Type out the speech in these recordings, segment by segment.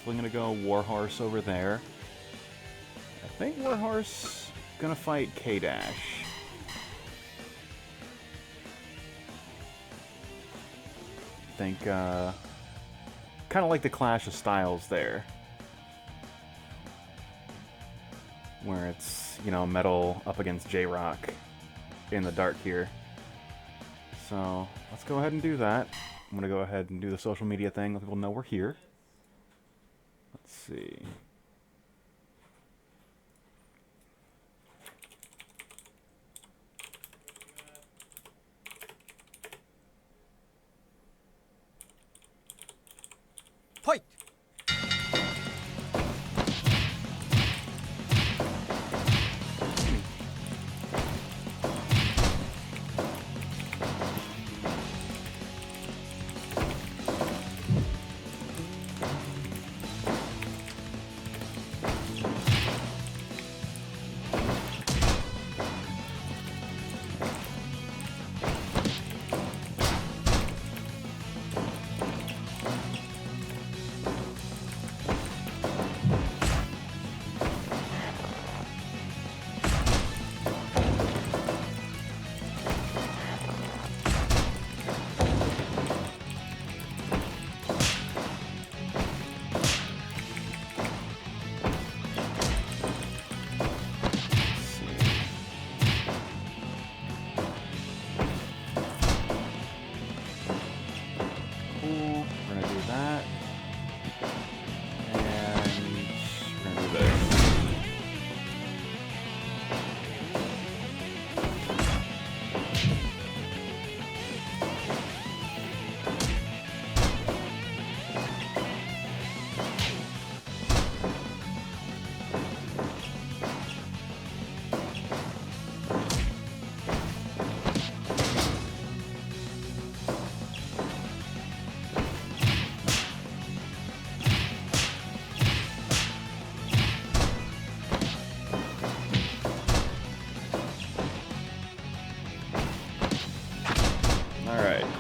definitely gonna go Warhorse over there. I think Warhorse gonna fight K-Dash. I think, kind of like the clash of styles there. Where it's, you know, Metal up against J-Rock in the dark here. So, let's go ahead and do that. I'm gonna go ahead and do the social media thing, let people know we're here. Let's see. Fight!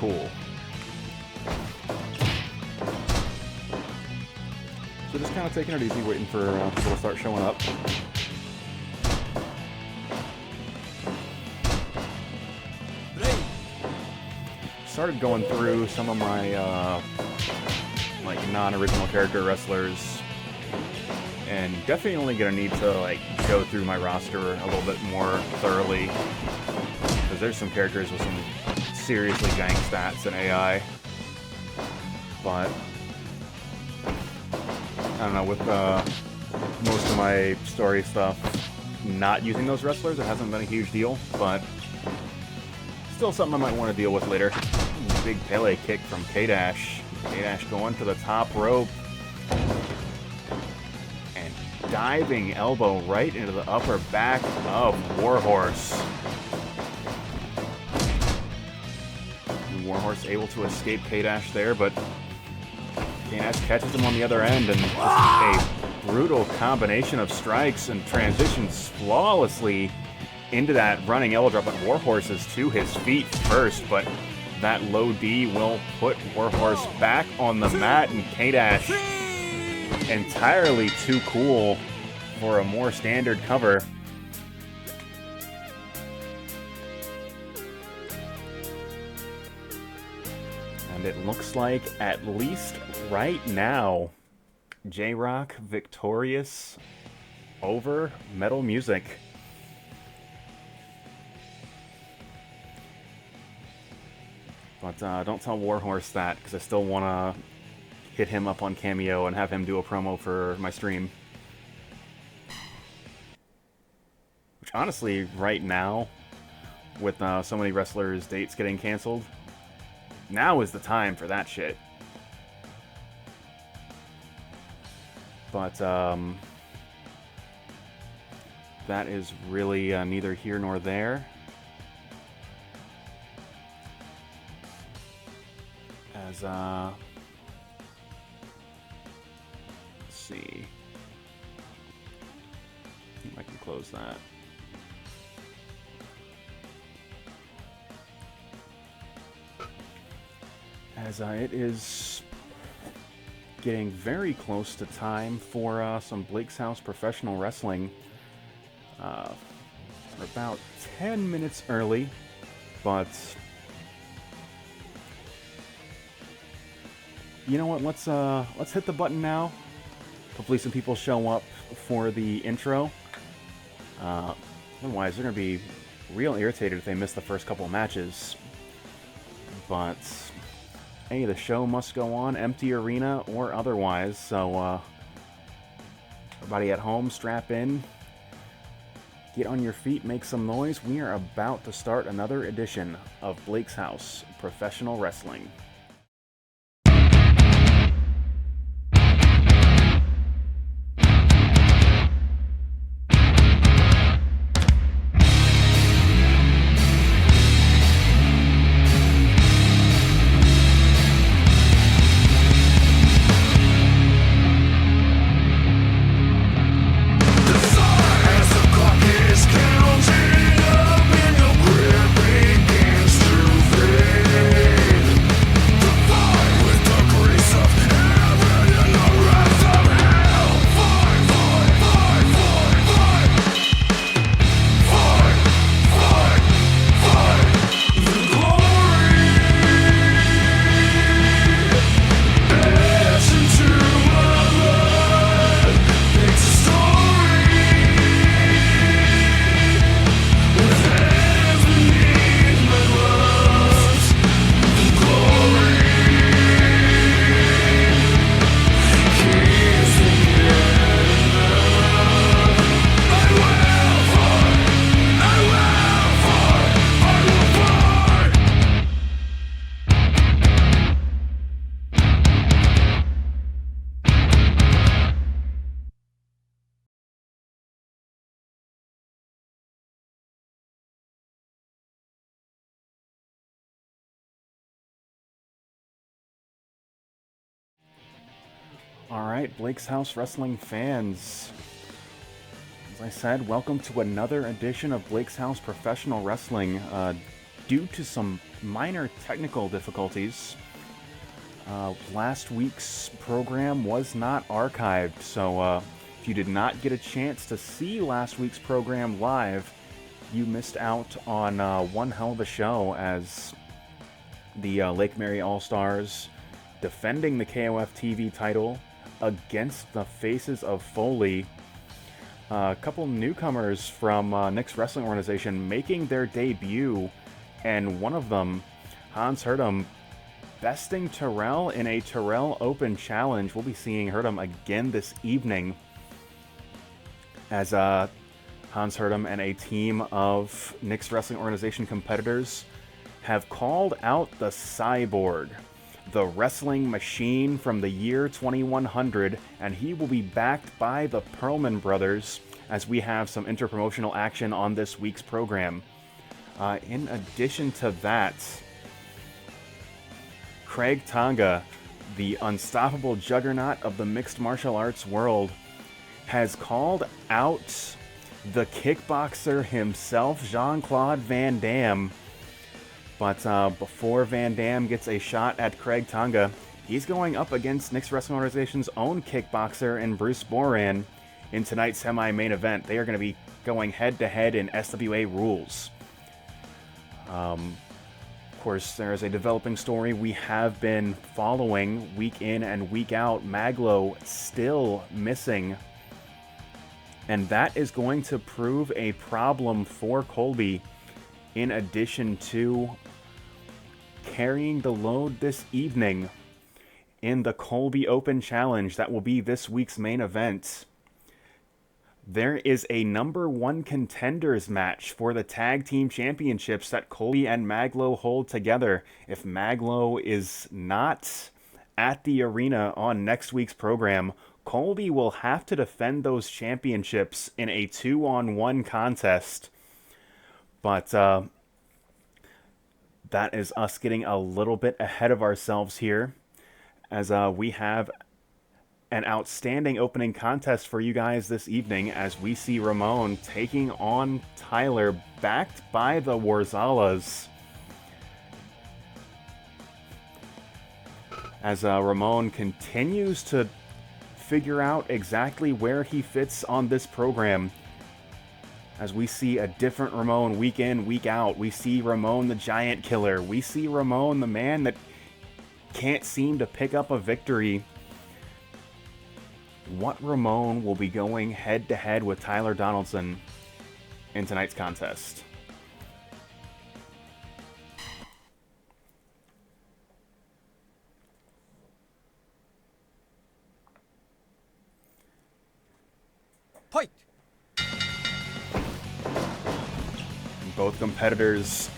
Cool. So just kind of taking it easy, waiting for people to start showing up. Started going through some of my like non-original character wrestlers, and definitely gonna need to like go through my roster a little bit more thoroughly, because there's some characters with some seriously jank stats and AI, but I don't know, with most of my story stuff not using those wrestlers, it hasn't been a huge deal, but still something I might want to deal with later. Big Pele kick from K-Dash. K-Dash going to the top rope and diving elbow right into the upper back of Warhorse. Warhorse able to escape K-Dash there, but K-Dash catches him on the other end, and just a brutal combination of strikes and transitions flawlessly into that running elbow drop. But Warhorse is to his feet first, but that low D will put Warhorse back on the mat, and K-Dash entirely too cool for a more standard cover. And it looks like, at least right now, J-Rock victorious over Metal Music. But don't tell Warhorse that, because I still want to hit him up on Cameo and have him do a promo for my stream. Which honestly, right now, with so many wrestlers' dates getting canceled, now is the time for that shit. But that is really neither here nor there. As let's see if I can close that. As it is getting very close to time for some Blake's House Professional Wrestling. We're about 10 minutes early, but you know what? Let's hit the button now. Hopefully, some people show up for the intro. Otherwise, they're gonna be real irritated if they miss the first couple of matches. But hey, the show must go on, empty arena or otherwise. So, everybody at home, strap in. Get on your feet, make some noise. We are about to start another edition of Blake's House Professional Wrestling. Alright, Blake's House Wrestling fans. As I said, welcome to another edition of Blake's House Professional Wrestling. Due to some minor technical difficulties, last week's program was not archived, so if you did not get a chance to see last week's program live, you missed out on one hell of a show as the Lake Mary All-Stars defending the KOF TV title against the Faces of Foley. A couple newcomers from Nick's Wrestling Organization making their debut, and one of them, Hans Hurtem, besting Terrell in a Terrell Open Challenge. We'll be seeing Hurtem again this evening as Hans Hurtem and a team of Nick's Wrestling Organization competitors have called out the Cyborg, the wrestling machine from the year 2100, and he will be backed by the Pearlman brothers as we have some interpromotional action on this week's program. In addition to that, Craig Tonga, the unstoppable juggernaut of the mixed martial arts world, has called out the kickboxer himself, Jean-Claude Van Damme. But before Van Damme gets a shot at Craig Tonga, he's going up against Nick's Wrestling Organization's own kickboxer in Bruce Boran in tonight's semi-main event. They are going to be going head-to-head in SWA rules. Of course, there's a developing story we have been following week in and week out. Maglo still missing, and that is going to prove a problem for COLBY, in addition to carrying the load this evening in the COLBY Open Challenge that will be this week's main event. There is a number one contenders match for the tag team championships that COLBY and Maglo hold together. If Maglo is not at the arena on next week's program, COLBY will have to defend those championships in a 2-on-1 contest. But that is us getting a little bit ahead of ourselves here, as we have an outstanding opening contest for you guys this evening, as we see Ramon taking on Tyler, backed by the Worzallas. as Ramon continues to figure out exactly where he fits on this program. As we see a different Ramon week in, week out. We see Ramon the giant killer. We see Ramon the man that can't seem to pick up a victory. What Ramon will be going head-to-head with Tyler Donaldson in tonight's contest? Fight! Both competitors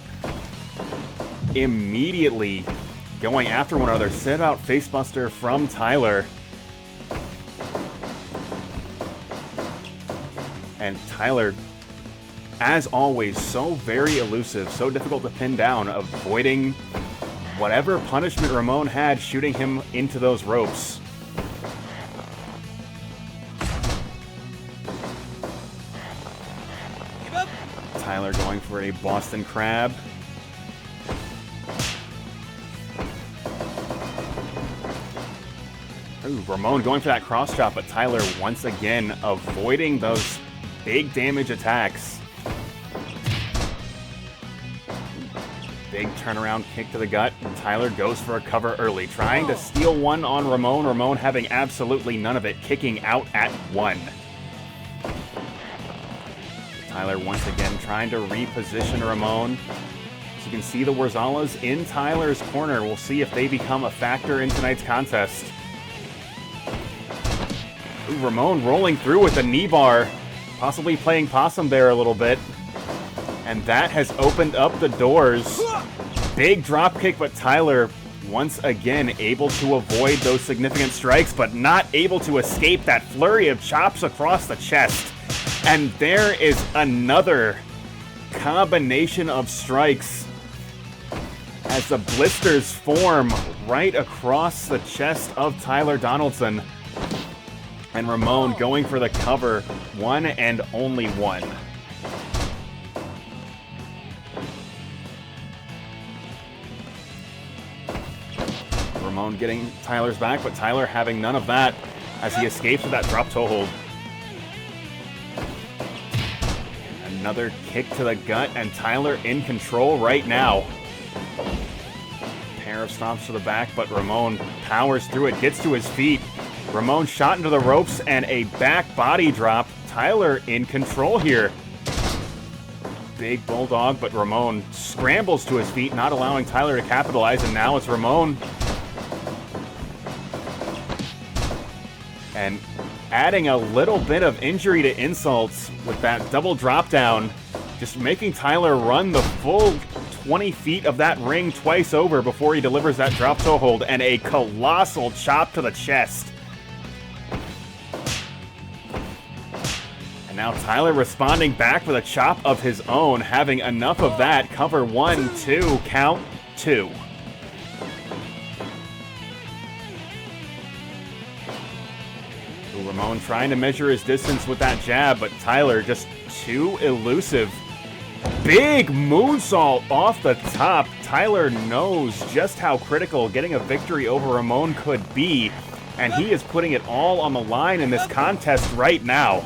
immediately going after one another. Sit out facebuster from Tyler. And Tyler, as always, so very elusive, so difficult to pin down, avoiding whatever punishment Ramon had, shooting him into those ropes. Tyler going for a Boston Crab. Ooh, Ramon going for that cross chop, but Tyler once again avoiding those big damage attacks. Big turnaround kick to the gut, and Tyler goes for a cover early, trying to steal one on Ramon. Ramon having absolutely none of it, kicking out at one. Tyler once again trying to reposition Ramon. So you can see the Worzallas in Tyler's corner. We'll see if they become a factor in tonight's contest. Ooh, Ramon rolling through with a knee bar, possibly playing possum there a little bit. And that has opened up the doors. Big drop kick, but Tyler once again able to avoid those significant strikes, but not able to escape that flurry of chops across the chest. And there is another combination of strikes as the blisters form right across the chest of Tyler Donaldson. And Ramon going for the cover, one and only one. Ramon getting Tyler's back, but Tyler having none of that as he escapes with that drop toe hold. Another kick to the gut, and Tyler in control right now. Pair of stomps to the back, but Ramon powers through it, gets to his feet. Ramon shot into the ropes and a back body drop. Tyler in control here. Big bulldog, but Ramon scrambles to his feet, not allowing Tyler to capitalize, and now it's Ramon. And adding a little bit of injury to insults with that double drop down, just making Tyler run the full 20 feet of that ring twice over before he delivers that drop toe hold and a colossal chop to the chest. And now Tyler responding back with a chop of his own, having enough of that. Cover 1, 2, count 2. Ramon trying to measure his distance with that jab, but Tyler just too elusive. Big moonsault off the top. Tyler knows just how critical getting a victory over Ramon could be, and he is putting it all on the line in this contest right now.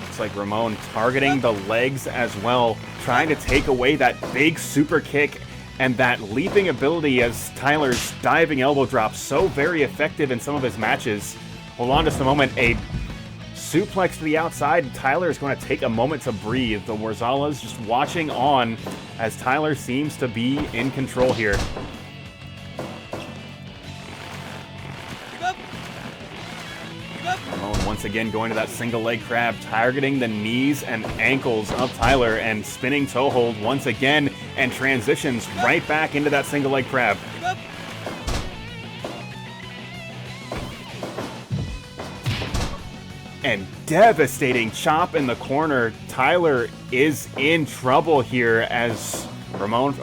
Looks like Ramon targeting the legs as well, trying to take away that big super kick and that leaping ability as Tyler's diving elbow drop, so very effective in some of his matches. Hold on just a moment, a suplex to the outside. Tyler is going to take a moment to breathe. The Worzallas just watching on as Tyler seems to be in control here. Ramon once again going to that single leg crab, targeting the knees and ankles of Tyler and spinning toe hold once again, and transitions right back into that single leg crab. And devastating chop in the corner. Tyler is in trouble here as Ramon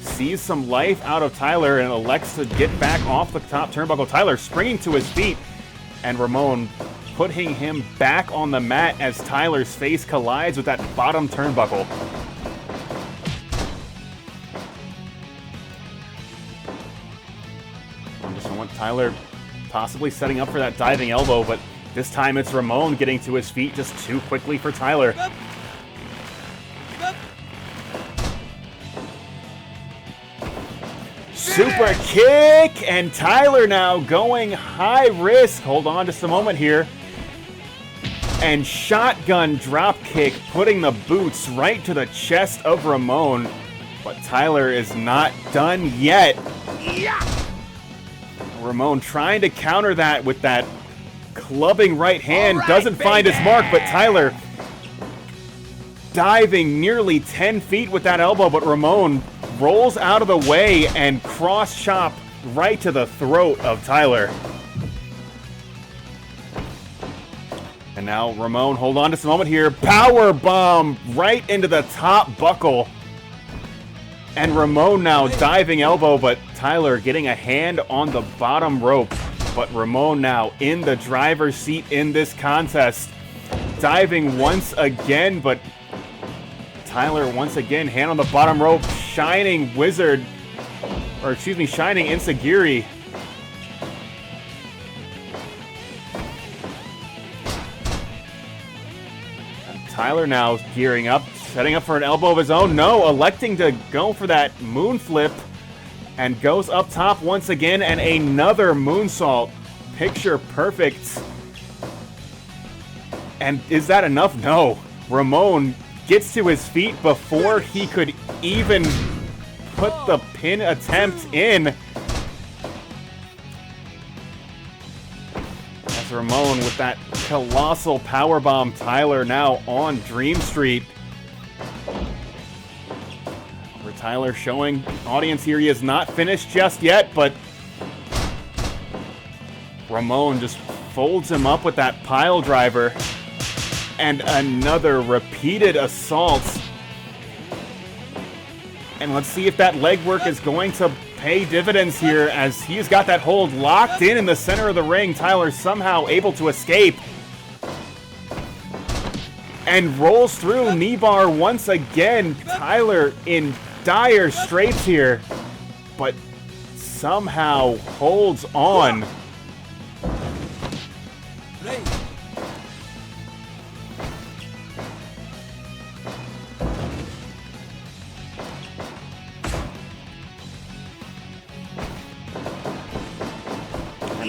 sees some life out of Tyler and elects to get back off the top turnbuckle. Tyler springing to his feet, and Ramon putting him back on the mat as Tyler's face collides with that bottom turnbuckle. Someone, Tyler possibly setting up for that diving elbow, but this time it's Ramon getting to his feet just too quickly for Tyler. Super kick, and Tyler now going high risk. Hold on just a moment here. And shotgun drop kick, putting the boots right to the chest of Ramon. But Tyler is not done yet. Ramon trying to counter that with that clubbing right hand. Doesn't find his mark, but Tyler diving nearly 10 feet with that elbow, but Ramon rolls out of the way and cross chop right to the throat of Tyler. And now Ramon, hold on just a moment here, power bomb right into the top buckle. And Ramon now diving elbow, but Tyler getting a hand on the bottom rope. But Ramon now in the driver's seat in this contest. Diving once again, but Tyler once again, hand on the bottom rope, shining wizard, or excuse me, shining Insagiri. And Tyler now gearing up, setting up for an elbow of his own. No, electing to go for that moon flip and goes up top once again and another moonsault. Picture perfect. And is that enough? No. Ramon gets to his feet before he could even put the pin attempt in. As Ramon with that colossal powerbomb, Tyler now on Dream Street. Where Tyler showing audience here he is not finished just yet, but Ramon just folds him up with that pile driver. And another repeated assault. And let's see if that leg work is going to pay dividends here as he's got that hold locked in the center of the ring. Tyler somehow able to escape. And rolls through knee bar once again. Tyler in dire straits here. But somehow holds on.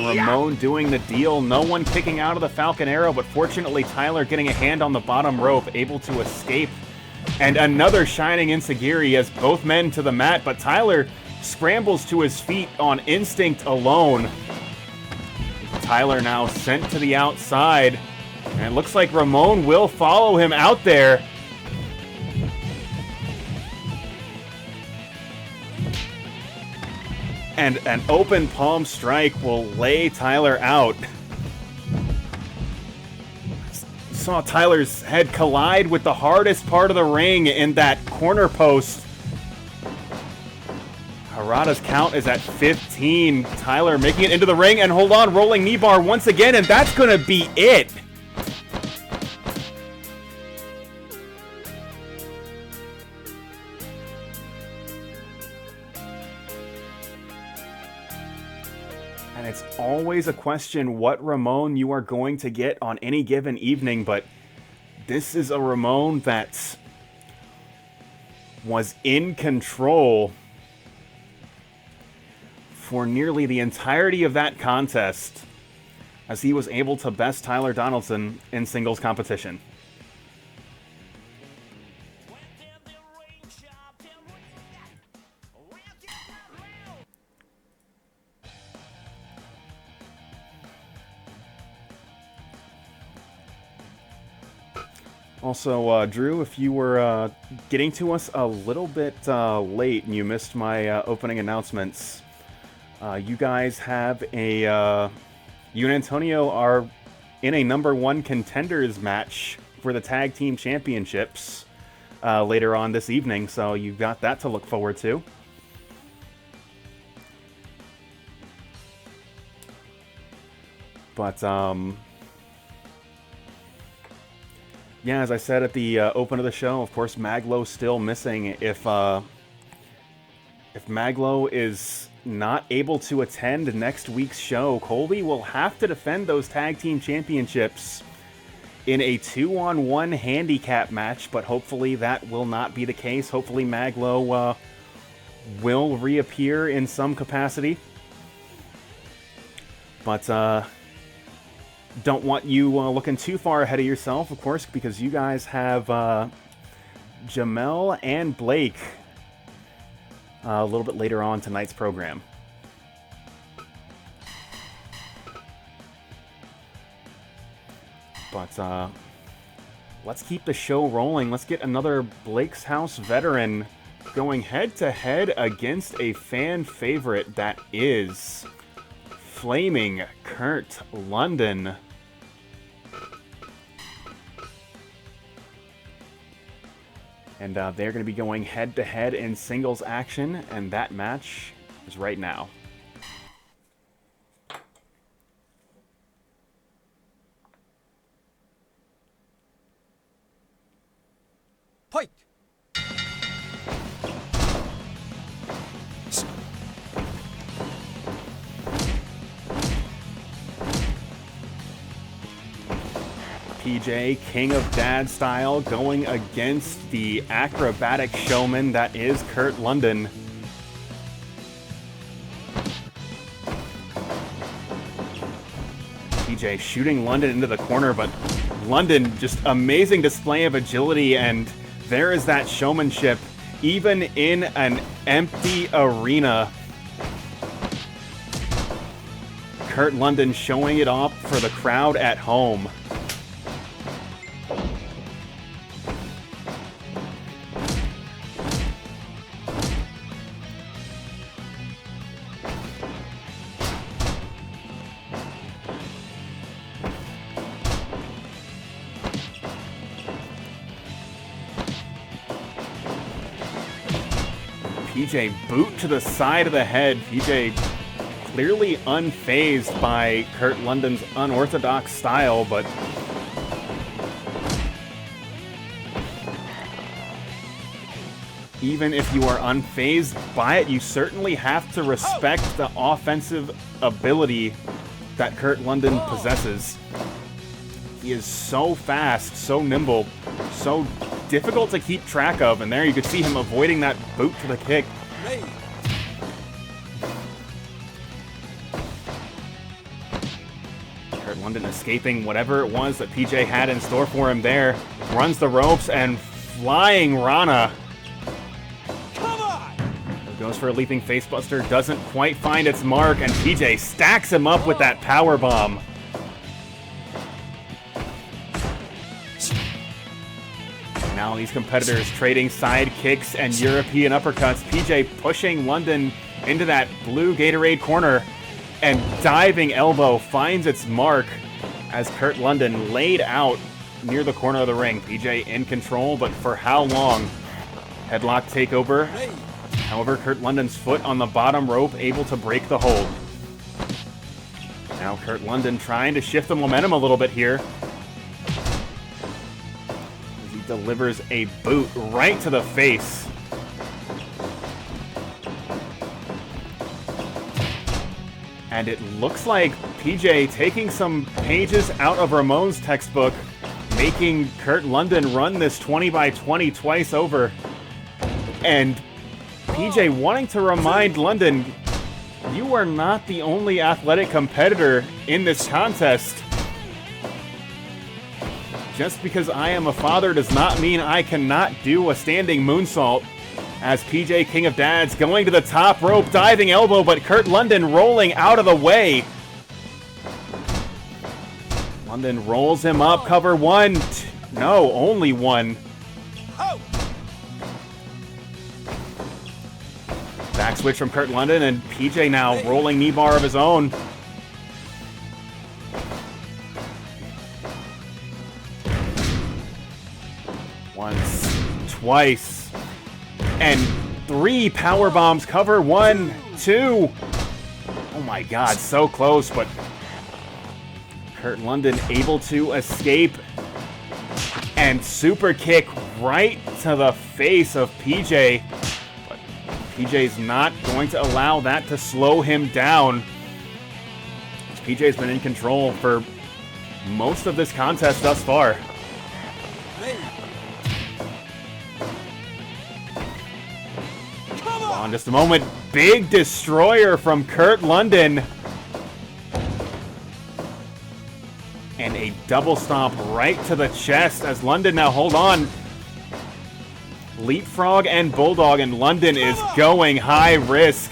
Ramon doing the deal. No one kicking out of the Falcon Arrow, but fortunately Tyler getting a hand on the bottom rope, able to escape. And another shining Insagiri as both men to the mat, but Tyler scrambles to his feet on instinct alone. Tyler now sent to the outside, and it looks like Ramon will follow him out there. And an open palm strike will lay Tyler out. Saw Tyler's head collide with the hardest part of the ring in that corner post. Harada's count is at 15. Tyler making it into the ring, and hold on, rolling knee bar once again, and that's gonna be it. And it's always a question what Ramon you are going to get on any given evening, but this is a Ramon that was in control for nearly the entirety of that contest as he was able to best Tyler Donaldson in singles competition. Also, Drew, if you were getting to us a little bit late and you missed my opening announcements, you guys have a... you and Antonio are in a #1 contenders match for the Tag Team Championships later on this evening, so you've got that to look forward to. But, yeah, as I said at the open of the show, of course, Maglo's still missing. If if Maglo is not able to attend next week's show, Colby will have to defend those tag team championships in a 2-on-1 handicap match, but hopefully that will not be the case. Hopefully Maglo will reappear in some capacity. But don't want you looking too far ahead of yourself, of course, because you guys have Jamel and Blake a little bit later on tonight's program. But let's keep the show rolling. Let's get another Blake's House veteran going head-to-head against a fan favorite that is Flaming Kurt London. And they're going to be going head-to-head in singles action, and that match is right now. Fight! PJ, King of Dad style, going against the acrobatic showman that is Kurt London. PJ shooting London into the corner, but London, just amazing display of agility, and there is that showmanship, even in an empty arena. Kurt London showing it off for the crowd at home. PJ boot to the side of the head. PJ clearly unfazed by Kurt London's unorthodox style, but even if you are unfazed by it, you certainly have to respect the offensive ability that Kurt London possesses. He is so fast, so nimble, so difficult to keep track of, and there you could see him avoiding that boot to the kick. Kurt London escaping whatever it was that PJ had in store for him there. Runs the ropes and flying Rana. Come on! Goes for a leaping facebuster, doesn't quite find its mark, and PJ stacks him up with that power bomb. Now these competitors trading side kicks and European uppercuts. PJ pushing London into that blue Gatorade corner, and diving elbow finds its mark as Kurt London laid out near the corner of the ring. PJ in control, but for how long? Headlock takeover. However, Kurt London's foot on the bottom rope, able to break the hold. Now Kurt London trying to shift the momentum a little bit here. Delivers a boot right to the face. And it looks like PJ taking some pages out of Ramon's textbook, making Kurt London run this 20x20 twice over. And PJ wanting to remind London, you are not the only athletic competitor in this contest. Just because I am a father does not mean I cannot do a standing moonsault. As PJ, King of Dads, going to the top rope, diving elbow, but Kurt London rolling out of the way. London rolls him up, cover one. No, only one. Back switch from Kurt London, and PJ now rolling knee bar of his own. Once, twice, and 3 power bombs. Cover 1, 2. Oh my God, so close, but Kurt London able to escape, and super kick right to the face of PJ. But PJ's not going to allow that to slow him down. PJ's been in control for most of this contest thus far. Ready. Hold on just a moment. Big destroyer from Kurt London. And a double stomp right to the chest as London now, hold on. Leapfrog and Bulldog, and London is going high risk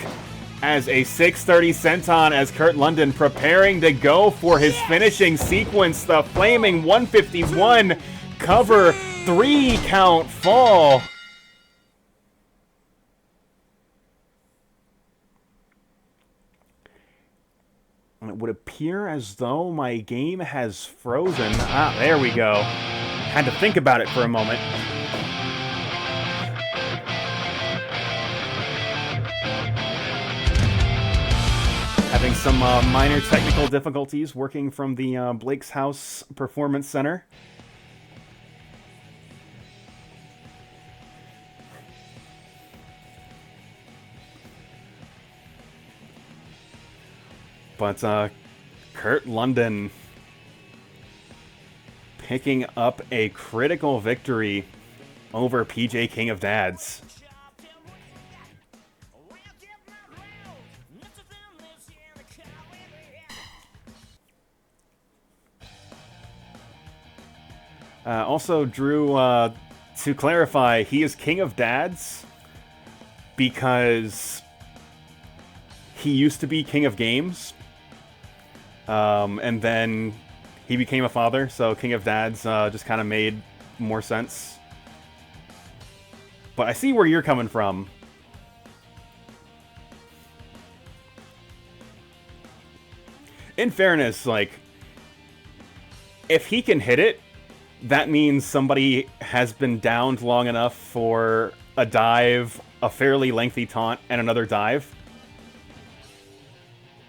as a 630 senton as Kurt London preparing to go for his finishing sequence. The flaming 151 cover 3 count fall. And it would appear as though my game has frozen. Ah, there we go. Had to think about it for a moment. Having some minor technical difficulties working from the Blake's House Performance Center. But Kurt London picking up a critical victory over PJ King of Dads. Also, Drew, to clarify, he is King of Dads because he used to be King of Games, and then he became a father, so King of Dads just kind of made more sense. But I see where you're coming from. In fairness, like, if he can hit it, that means somebody has been downed long enough for a dive, a fairly lengthy taunt, and another dive.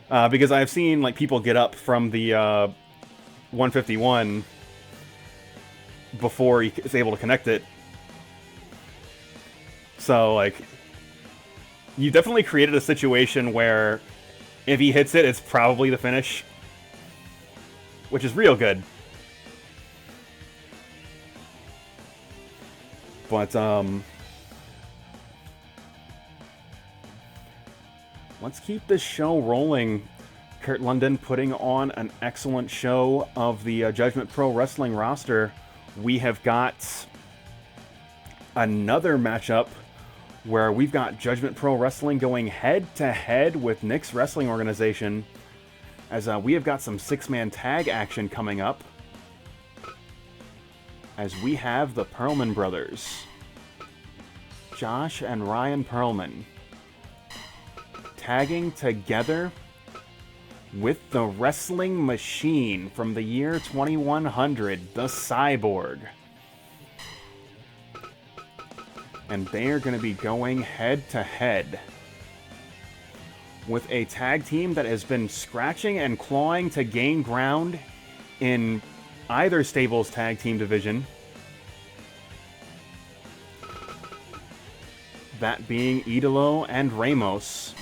Because I've seen like people get up from the 151 before he is able to connect it. So, like, you definitely created a situation where if he hits it, it's probably the finish. Which is real good. But, let's keep this show rolling. Kurt London putting on an excellent show of the Judgment Pro Wrestling roster. We have got another matchup where we've got Judgment Pro Wrestling going head-to-head with Nick's Wrestling Organization, as we have got some six-man tag action coming up, as we have the Pearlman brothers, Josh and Ryan Pearlman, tagging together with the Wrestling Machine from the year 2100, the Cyborg. And they are going to be going head-to-head with a tag team that has been scratching and clawing to gain ground in either stable's tag team division. That being Idolo and Ramos.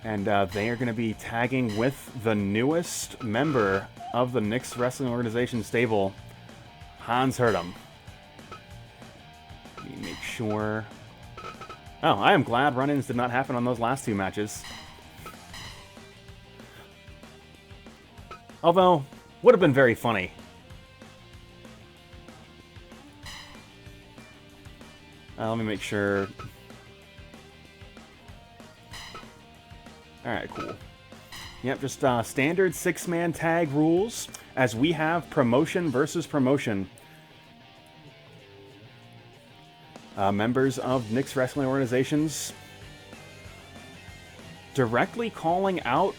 And they are going to be tagging with the newest member of the Nick's Wrestling Organization stable, Hans Hurtem. Let me make sure. Oh, I am glad run-ins did not happen on those last two matches. Although, would have been very funny. Let me make sure. Alright, cool. Yep, just standard six-man tag rules, as we have promotion versus promotion. Members of Nick's Wrestling Organizations directly calling out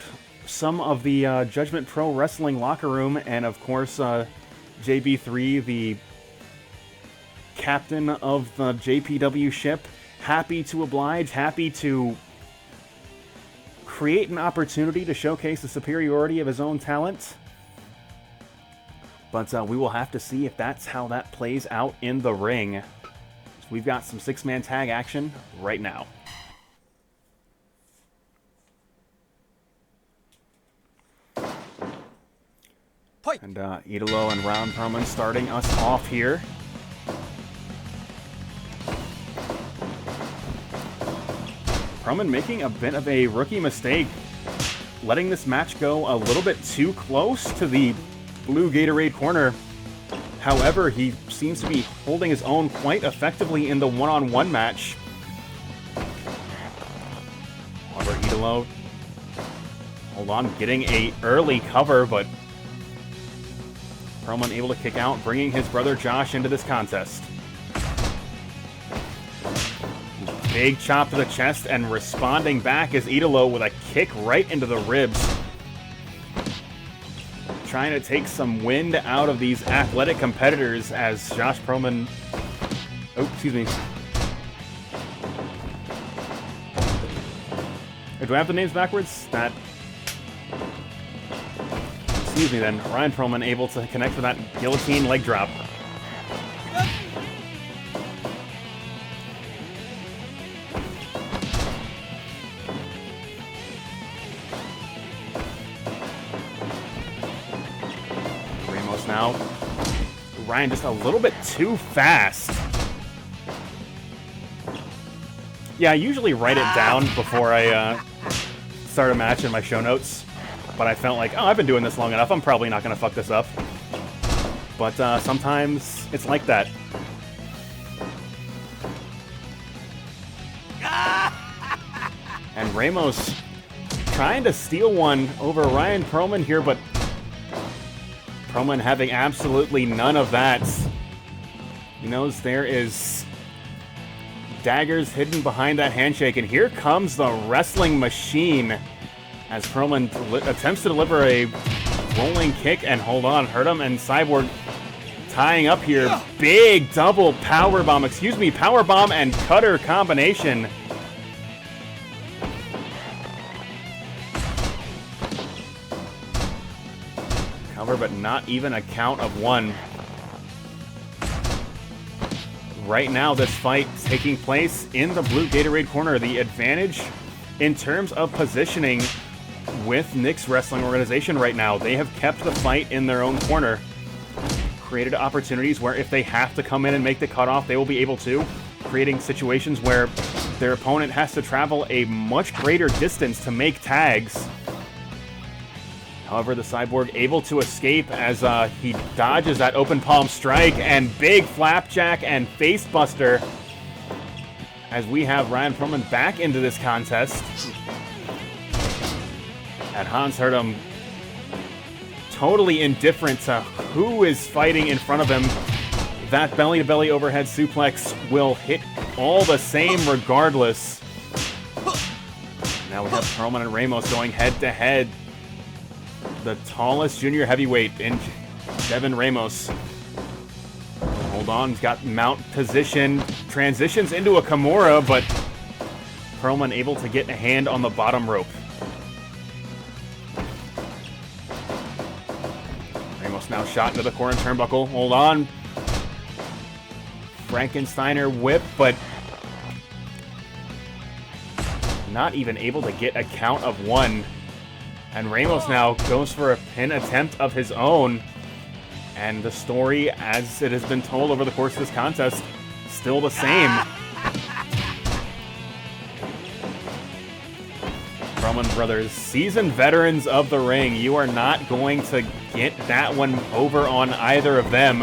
some of the Judgment Pro Wrestling locker room, and of course JB3, the captain of the JPW ship, happy to oblige, happy to create an opportunity to showcase the superiority of his own talent, But we will have to see if that's how that plays out in the ring. So we've got some six-man tag action right now. Fight. And Idolo and Pearlman starting us off here. Pearlman making a bit of a rookie mistake, letting this match go a little bit too close to the blue Gatorade corner. However, he seems to be holding his own quite effectively in the one-on-one match. However, Idolo, hold on, getting a early cover, but Pearlman able to kick out, bringing his brother Josh into this contest. Big chop to the chest, and responding back is Idolo with a kick right into the ribs. Trying to take some wind out of these athletic competitors as Josh Pearlman... Oh, excuse me. Do I have the names backwards? That... Excuse me then. Ryan Pearlman able to connect with that guillotine leg drop. Ramos now. Ryan just a little bit too fast. Yeah, I usually write it down before I start a match in my show notes. But I felt like, oh, I've been doing this long enough, I'm probably not going to fuck this up. But sometimes it's like that. And Ramos trying to steal one over Ryan Pearlman here, but Pearlman having absolutely none of that. He knows there is daggers hidden behind that handshake, and here comes the wrestling machine as Pearlman attempts to deliver a rolling kick, and hold on, Hurtem and Cyborg tying up here. Big double powerbomb, powerbomb and cutter combination. Cover, but not even a count of one. Right now, this fight taking place in the blue Gatorade corner. The advantage in terms of positioning with Nick's wrestling organization right now. They have kept the fight in their own corner. Created opportunities where if they have to come in and make the cutoff, they will be able to. Creating situations where their opponent has to travel a much greater distance to make tags. However, the Cyborg able to escape as he dodges that open palm strike, and big flapjack and face buster as we have Ryan Pearlman back into this contest. And Hans Hurtem totally indifferent to who is fighting in front of him. That belly-to-belly overhead suplex will hit all the same regardless. Now we have Pearlman and Ramos going head-to-head. The tallest junior heavyweight in Devon Ramos. Hold on, he's got mount position. Transitions into a Kimura, but Pearlman able to get a hand on the bottom rope. Ramos now shot into the corner turnbuckle. Hold on. Frankensteiner whip, but not even able to get a count of one. And Ramos now goes for a pin attempt of his own. And the story, as it has been told over the course of this contest, still the same. Pearlman brothers, seasoned veterans of the ring. You are not going to get that one over on either of them.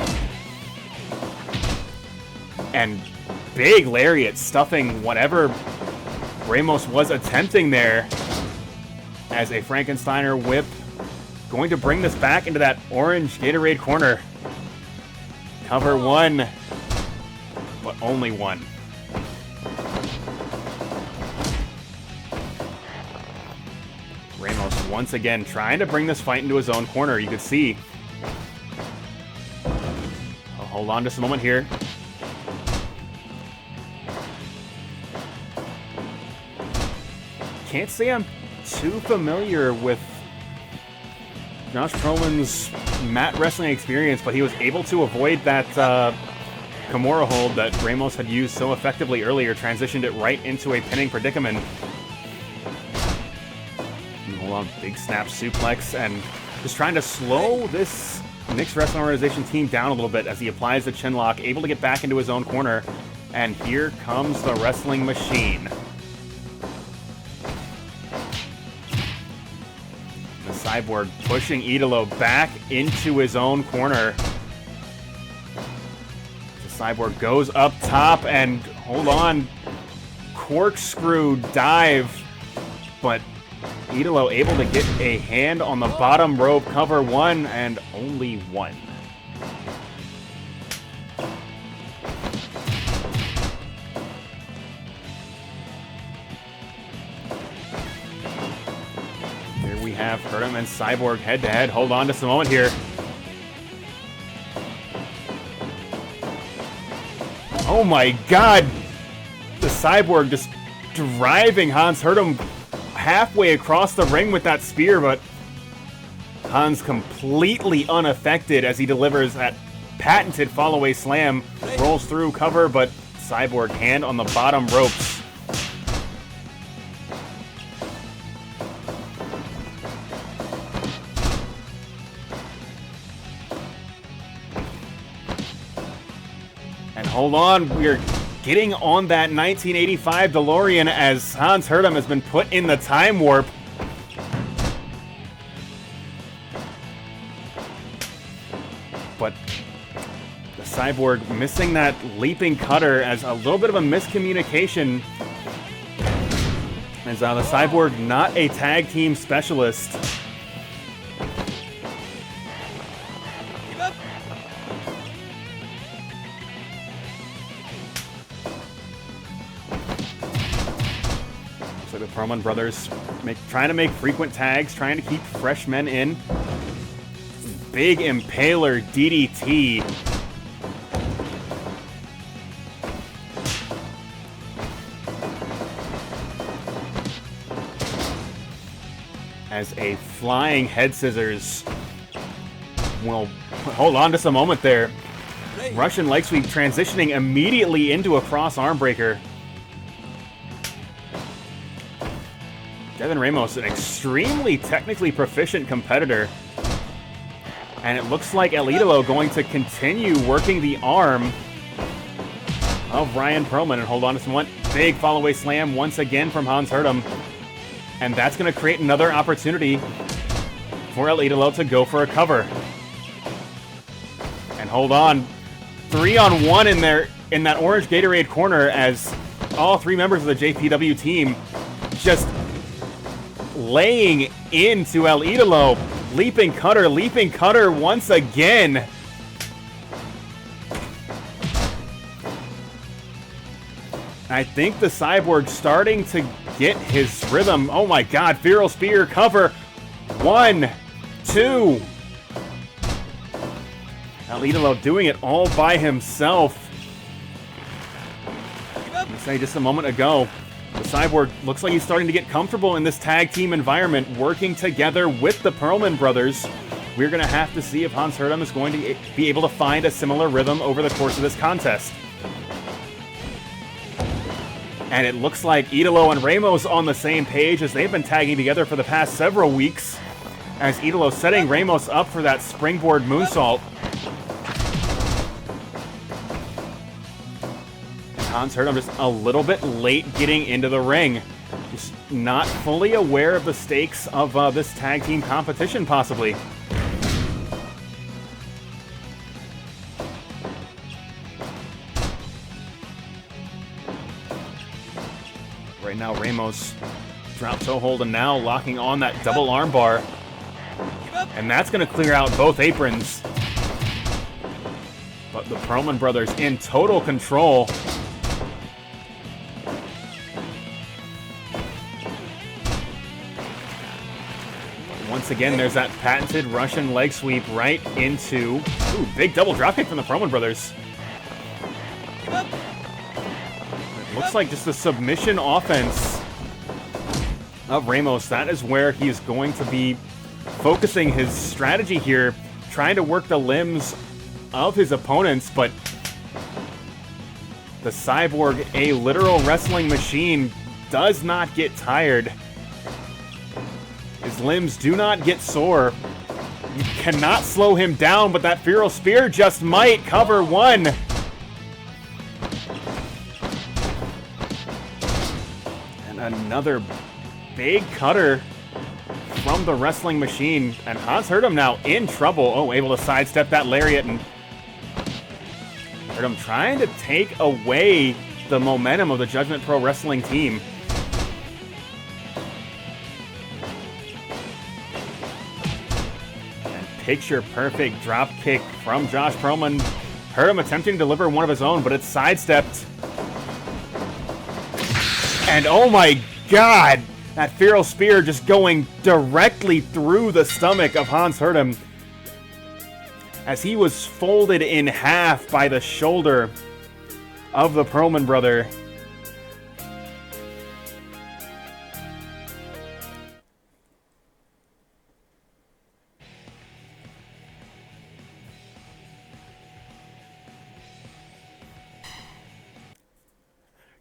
And big lariat stuffing whatever Ramos was attempting there. As a Frankensteiner whip, going to bring this back into that orange Gatorade corner. Cover one, but only one. Ramos once again trying to bring this fight into his own corner. You could see. I'll hold on just a moment here. Can't say I'm too familiar with Josh Pearlman's mat wrestling experience, but he was able to avoid that Kimura hold that Ramos had used so effectively earlier, transitioned it right into a pinning predicament. Hold on, big snap suplex, and just trying to slow this Mixed Wrestling Organization team down a little bit as he applies the chin lock, able to get back into his own corner. And here comes the wrestling machine. The Cyborg pushing Idolo back into his own corner. The Cyborg goes up top and, hold on, corkscrew dive, but Idolo able to get a hand on the bottom rope, cover one and only one. Here we have Hurtem and Cyborg head to head. Hold on just a moment here. Oh my god! The Cyborg just driving Hans Hurtem halfway across the ring with that spear, but Hans completely unaffected as he delivers that patented fall-away slam, rolls through cover, but Cyborg hand on the bottom ropes. And hold on, we're getting on that 1985 DeLorean as Hans Hurtem has been put in the time warp. But the Cyborg missing that leaping cutter as a little bit of a miscommunication. As the Cyborg not a tag team specialist. The Pearlman brothers trying to make frequent tags, trying to keep fresh men in. Big Impaler DDT. As a flying head scissors will hold on just a moment there. Russian leg sweep transitioning immediately into a cross arm breaker. Devon Ramos, an extremely technically proficient competitor. And it looks like El Idolo going to continue working the arm of Ryan Pearlman. And hold on to someone. Big fall-away slam once again from Hans Hurtem. And that's going to create another opportunity for El Idolo to go for a cover. And hold on. 3-on-1 in there in that orange Gatorade corner as all three members of the JPW team just laying into El Idolo. Leaping cutter once again. I think the Cyborg starting to get his rhythm. Oh my god, Feral Spear cover. 1, 2. El Idolo doing it all by himself. Let me say just a moment ago, the Cyborg looks like he's starting to get comfortable in this tag team environment, working together with the Pearlman brothers. We're going to have to see if Hans Hurtem is going to be able to find a similar rhythm over the course of this contest. And it looks like Idolo and Ramos on the same page as they've been tagging together for the past several weeks. As Idolo setting Ramos up for that springboard moonsault. Hans Hurtem just a little bit late getting into the ring. Just not fully aware of the stakes of this tag team competition, possibly. Right now, Ramos drop toe hold and now locking on that double arm bar. And that's going to clear out both aprons. But the Pearlman brothers in total control. Once again, there's that patented Russian leg sweep right into... Ooh, big double dropkick from the Pearlman brothers. It looks like just the submission offense of Ramos. That is where he is going to be focusing his strategy here. trying to work the limbs of his opponents, but the Cyborg, a literal wrestling machine, does not get tired. His limbs do not get sore. You cannot slow him down, but that Feral Spear just might cover one. And another big cutter from the wrestling machine. And Hans Hurtem now in trouble. Oh, able to sidestep that lariat. And Hurtem trying to take away the momentum of the Judgment Pro Wrestling team. Picture-perfect drop kick from Josh Pearlman. Hurtem attempting to deliver one of his own, but it's sidestepped. And oh my god! That Feral Spear just going directly through the stomach of Hans Hurtem as he was folded in half by the shoulder of the Pearlman brother.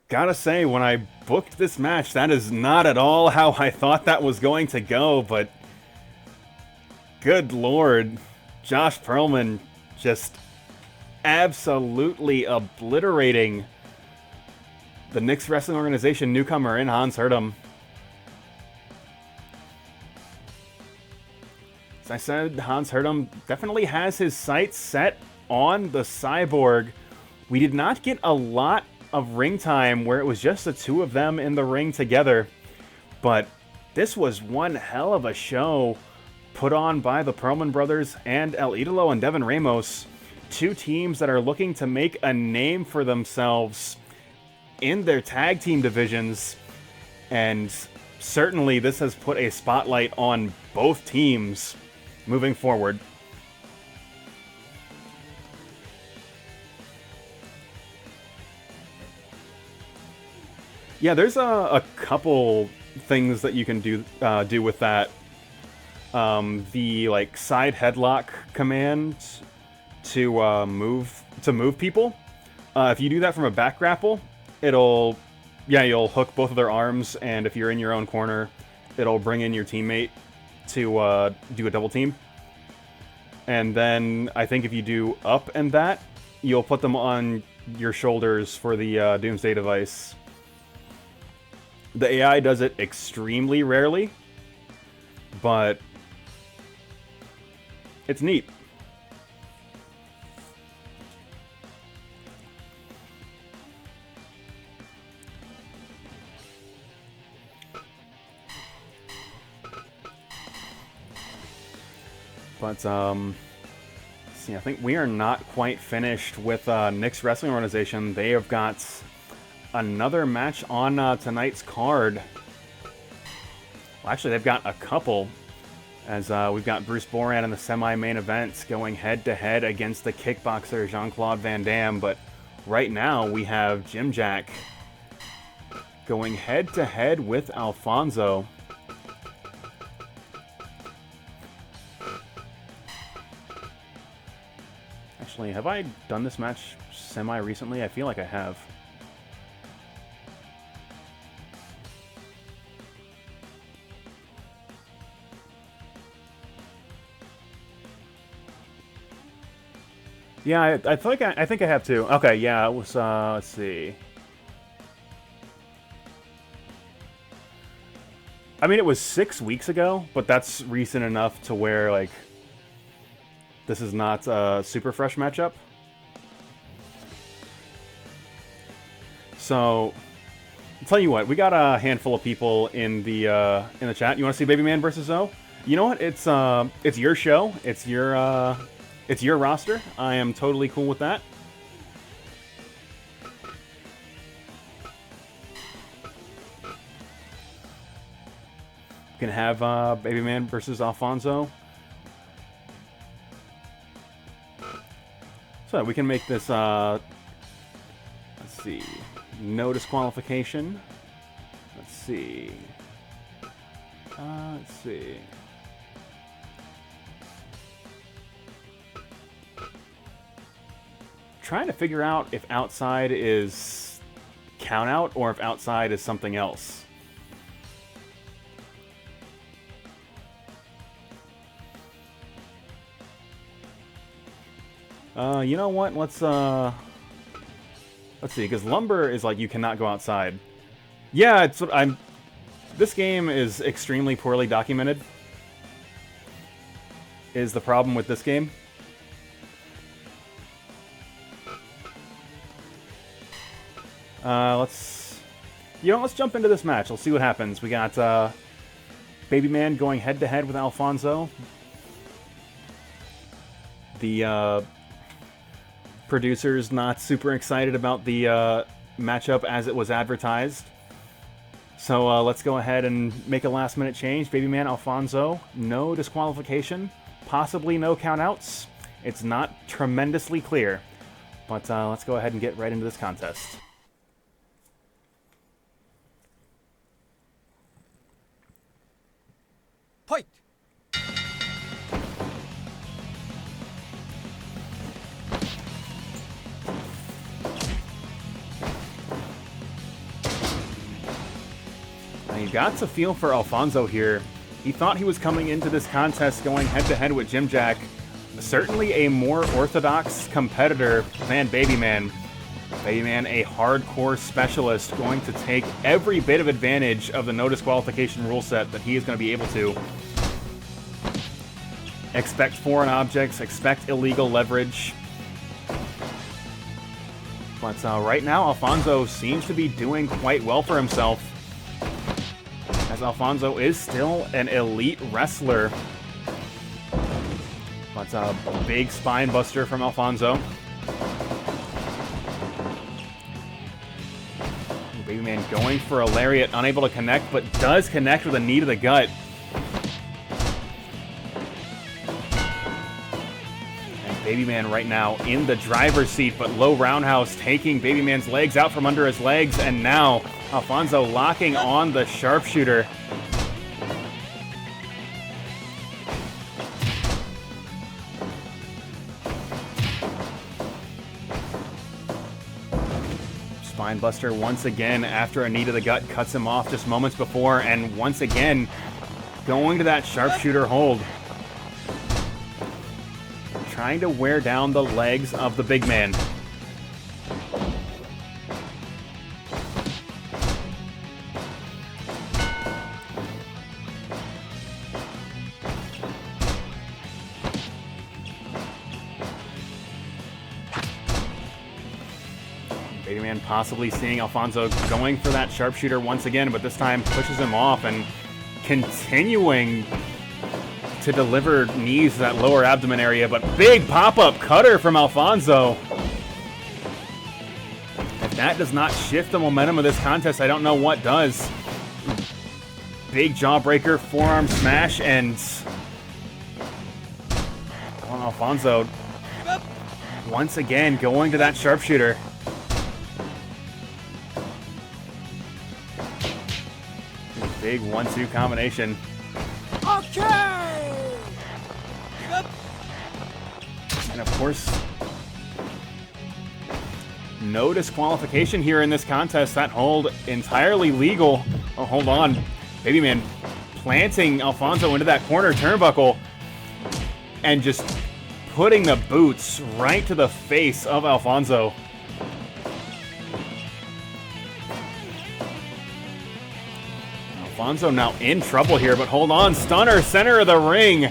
Gotta say, when I booked this match, that is not at all how I thought that was going to go, but good lord, Josh Pearlman just absolutely obliterating the Knicks Wrestling Organization newcomer in Hans Hurtem. As I said, Hans Hurtem definitely has his sights set on the Cyborg. We did not get a lot of ring time where it was just the two of them in the ring together, but this was one hell of a show put on by the Pearlman brothers and El Idolo and Devon Ramos, two teams that are looking to make a name for themselves in their tag team divisions, and certainly this has put a spotlight on both teams moving forward. Yeah, there's a couple things that you can do with that. The like side headlock command to move people. If you do that from a back grapple, you'll hook both of their arms, and if you're in your own corner, it'll bring in your teammate to do a double team. And then I think if you do up and that, you'll put them on your shoulders for the Doomsday device. The AI does it extremely rarely, but it's neat. But, see, I think we are not quite finished with Knicks Wrestling Organization. They have got another match on tonight's card. Well, actually, they've got a couple, as we've got Bruce Boran in the semi-main events going head-to-head against the kickboxer Jean-Claude Van Damme, but right now we have Jim Jack going head-to-head with Alfonso. Actually, have I done this match semi-recently? I feel like I have. Yeah, I think I have too. Okay, yeah, it was, let's see. I mean, it was 6 weeks ago, but that's recent enough to where, like, this is not a super fresh matchup. So, I'll tell you what, we got a handful of people in the chat. You want to see Baby Man versus Zoe? You know what? It's your show. It's your roster. I am totally cool with that. You can have Baby Man versus Alfonso. So we can make this, let's see, no disqualification. Let's see. trying to figure out if outside is count out or if outside is something else. You know what? Let's see, because lumber is like you cannot go outside. Yeah, it's what I'm. This game is extremely poorly documented. Is the problem with this game? Let's jump into this match. Let's see what happens. We got Baby Man going head to head with Alfonso. The producers not super excited about the matchup as it was advertised. So let's go ahead and make a last minute change. Baby Man, Alfonso, no disqualification, possibly no countouts. It's not tremendously clear, but let's go ahead and get right into this contest. Fight! You got to feel for Alfonso here. He thought he was coming into this contest going head-to-head with Jim Jack. Certainly a more orthodox competitor than Baby Man. Baby Man, a hardcore specialist, going to take every bit of advantage of the no disqualification rule set that he is going to be able to. Expect foreign objects, expect illegal leverage. But right now, Alfonso seems to be doing quite well for himself, as Alfonso is still an elite wrestler. But a big spine buster from Alfonso. Baby Man going for a lariat, unable to connect, but does connect with a knee to the gut. And Baby Man right now in the driver's seat, but low roundhouse taking Baby Man's legs out from under his legs, and now Alfonso locking on the sharpshooter. Spinebuster once again after a knee to the gut cuts him off just moments before, and once again going to that sharpshooter hold. Trying to wear down the legs of the big man. Baby Man possibly seeing Alfonso going for that sharpshooter once again, but this time pushes him off and continuing to deliver knees to that lower abdomen area, but big pop-up cutter from Alfonso. If that does not shift the momentum of this contest, I don't know what does. Big jawbreaker, forearm smash, and Alfonso once again going to that sharpshooter. Big 1-2 combination. Okay! And of course, no disqualification here in this contest. That hold entirely legal. Oh, hold on. Baby Man planting Alfonso into that corner turnbuckle and just putting the boots right to the face of Alfonso. Alfonso now in trouble here, but hold on. Stunner, center of the ring.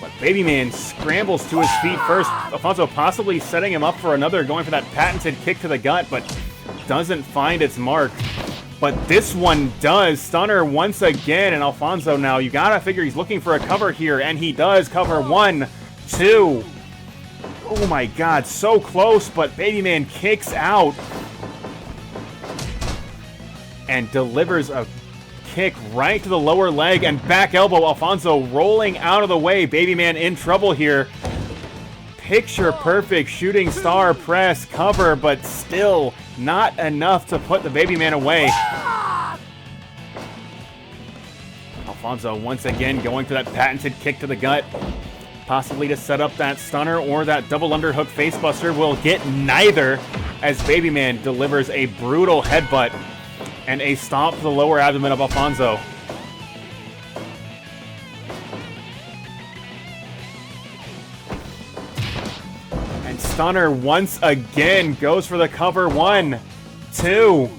But Baby Man scrambles to his feet first. Alfonso possibly setting him up for another, going for that patented kick to the gut, but doesn't find its mark. But this one does. Stunner once again, and Alfonso now, you gotta figure he's looking for a cover here, and he does cover. 1, 2. Oh my God, so close, but Baby Man kicks out and delivers a kick right to the lower leg and back elbow. Alfonso rolling out of the way. Baby Man in trouble here. Picture perfect shooting star press cover, but still not enough to put the Baby Man away. Alfonso once again going for that patented kick to the gut. possibly to set up that stunner or that double underhook facebuster. Will get neither, as Babyman delivers a brutal headbutt and a stomp to the lower abdomen of Alfonso. And stunner once again goes for the cover. 1, 2.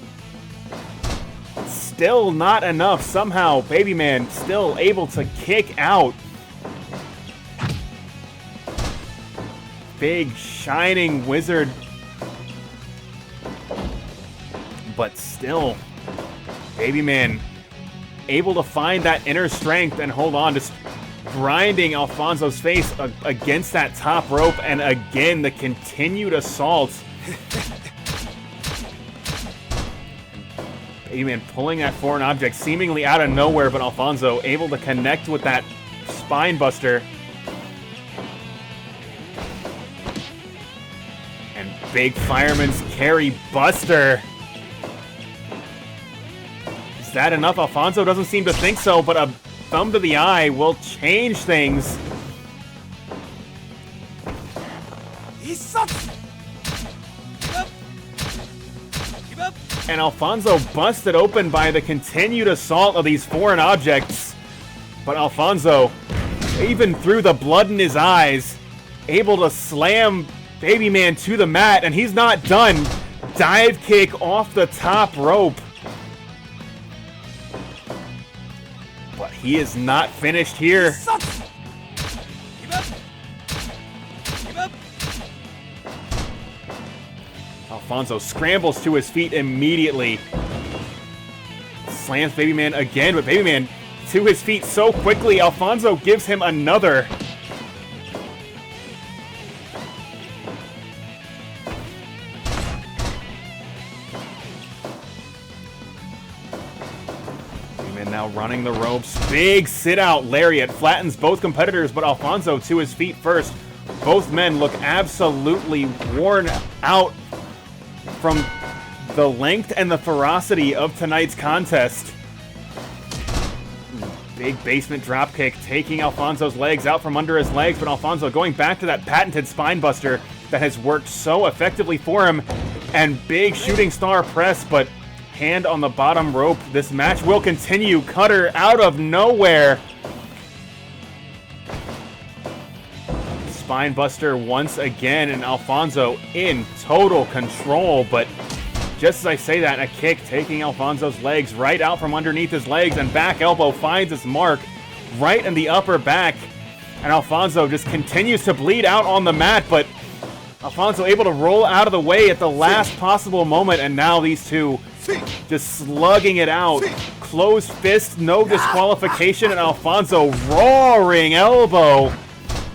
Still not enough. Somehow, Babyman still able to kick out. Big, shining wizard. But still, Babyman able to find that inner strength and hold on, just grinding Alfonso's face against that top rope. And again, the continued assault. Babyman pulling that foreign object seemingly out of nowhere, but Alfonso able to connect with that spine buster. And big fireman's carry buster. Is that enough? Alfonso doesn't seem to think so, but a thumb to the eye will change things. He sucks! And Alfonso busted open by the continued assault of these foreign objects. But Alfonso, even through the blood in his eyes, able to slam Babyman to the mat, and he's not done. Dive kick off the top rope. But he is not finished here. Sucks! Give up! Give up! Alfonso scrambles to his feet immediately. Slams Babyman again, but Babyman to his feet so quickly, Alfonso gives him another. Babyman now running the ropes. Big sit-out lariat flattens both competitors, but Alfonso to his feet first. Both men look absolutely worn out from the length and the ferocity of tonight's contest. Big basement dropkick taking Alfonso's legs out from under his legs, but Alfonso going back to that patented spine buster that has worked so effectively for him. And big shooting star press, but hand on the bottom rope. This match will continue. Cutter out of nowhere. Spine buster once again, and Alfonso in total control. But just as I say that, a kick taking Alfonso's legs right out from underneath his legs, and back elbow finds its mark right in the upper back. And Alfonso just continues to bleed out on the mat, but Alfonso able to roll out of the way at the last possible moment, and now these two just slugging it out. Closed fist, no disqualification, and Alfonso roaring elbow.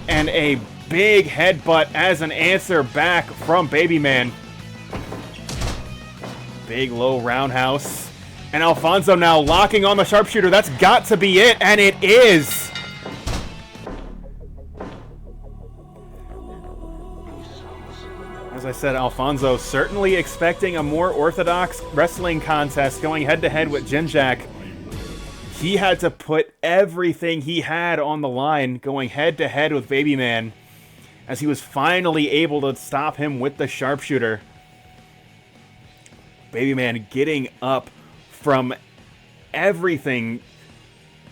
And a big headbutt as an answer back from Babyman. Big low roundhouse. And Alfonso now locking on the sharpshooter. That's got to be it, and it is. As I said, Alfonso certainly expecting a more orthodox wrestling contest going head-to-head with Jim Jack. He had to put everything he had on the line going head-to-head with Babyman, as he was finally able to stop him with the sharpshooter. Babyman getting up from everything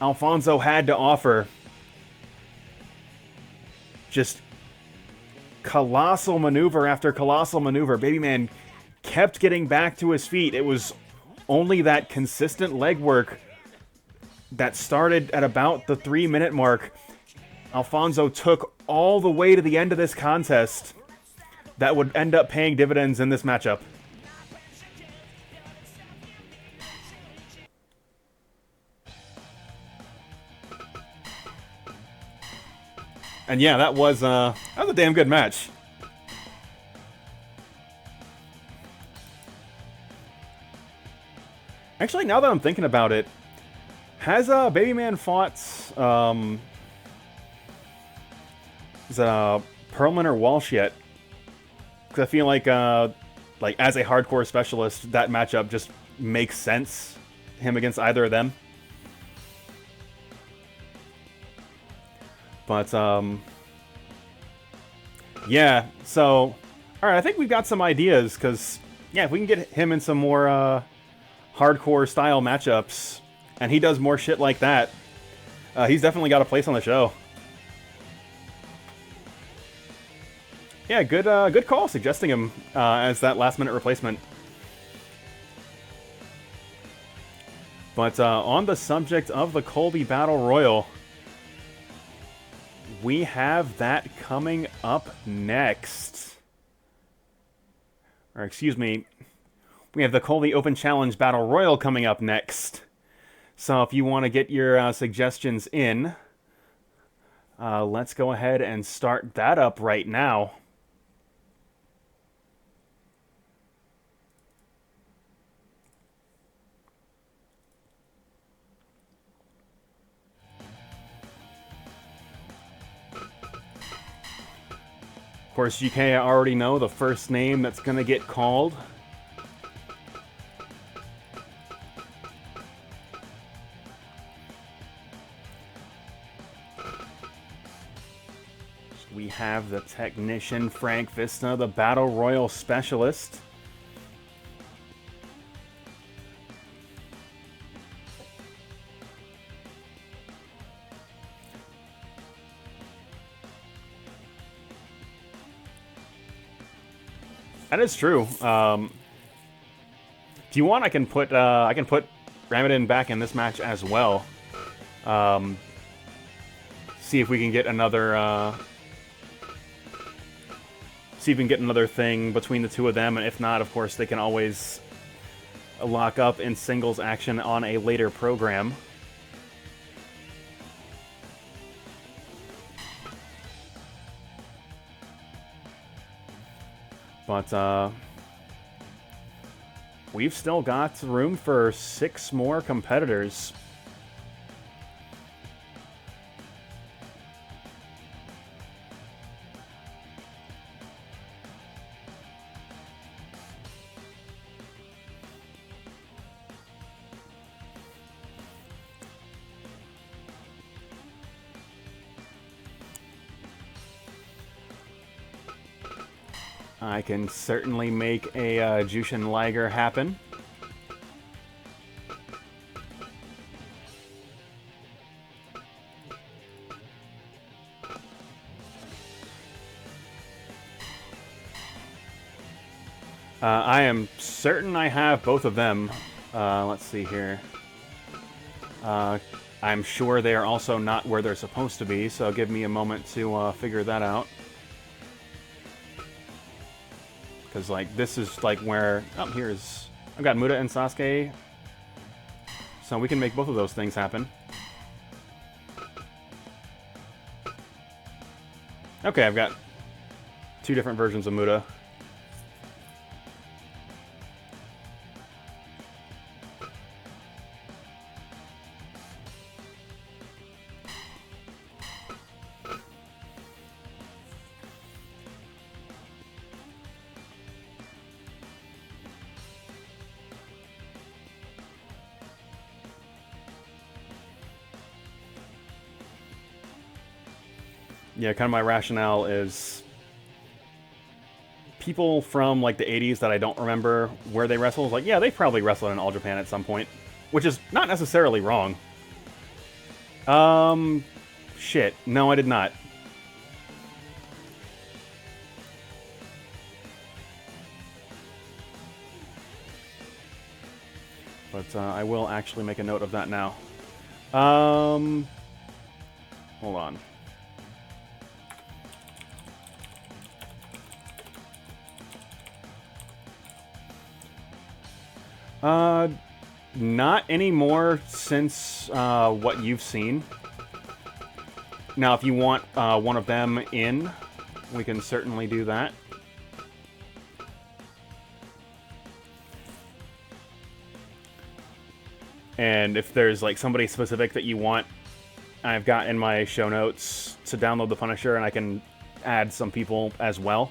Alfonso had to offer. Just colossal maneuver after colossal maneuver. Babyman kept getting back to his feet. It was only that consistent leg work that started at about the 3-minute mark. Alfonso took all the way to the end of this contest that would end up paying dividends in this matchup. And yeah, that was a damn good match. Actually, now that I'm thinking about it, has Babyman fought Pearlman or Walsh yet? Because I feel like as a hardcore specialist, that matchup just makes sense. Him against either of them. But Yeah, so... Alright, I think we've got some ideas, because... Yeah, if we can get him in some more, hardcore style matchups, and he does more shit like that, he's definitely got a place on the show. Yeah, good call suggesting him as that last-minute replacement. But on the subject of the COLBY Battle Royal, we have that coming up next. Or excuse me, we have the COLBY Open Challenge Battle Royal coming up next. So if you want to get your suggestions in, let's go ahead and start that up right now. Of course, GK, I already know the first name that's going to get called. We have the technician, Frank Vista, the Battle Royal Specialist. That is true. If you want, I can put Ramon back in this match as well. See if we can get another. See if we can get another thing between the two of them, and if not, of course, they can always lock up in singles action on a later program. But, we've still got room for 6 more competitors. I can certainly make a Jushin Liger happen. I am certain I have both of them. Let's see here. I'm sure they are also not where they're supposed to be, so give me a moment to figure that out. Because, like, this is, like, where... Oh, here's... I've got Muda and Sasuke. So we can make both of those things happen. Okay, I've got 2 different versions of Muda. Yeah, kind of my rationale is people from, like, the 80s that I don't remember where they wrestled. Like, yeah, they probably wrestled in All Japan at some point, which is not necessarily wrong. Shit. No, I did not. But I will actually make a note of that now. Hold on. Not anymore since what you've seen. Now, if you want one of them in, we can certainly do that. And if there's, like, somebody specific that you want, I've got in my show notes to download the Punisher, and I can add some people as well.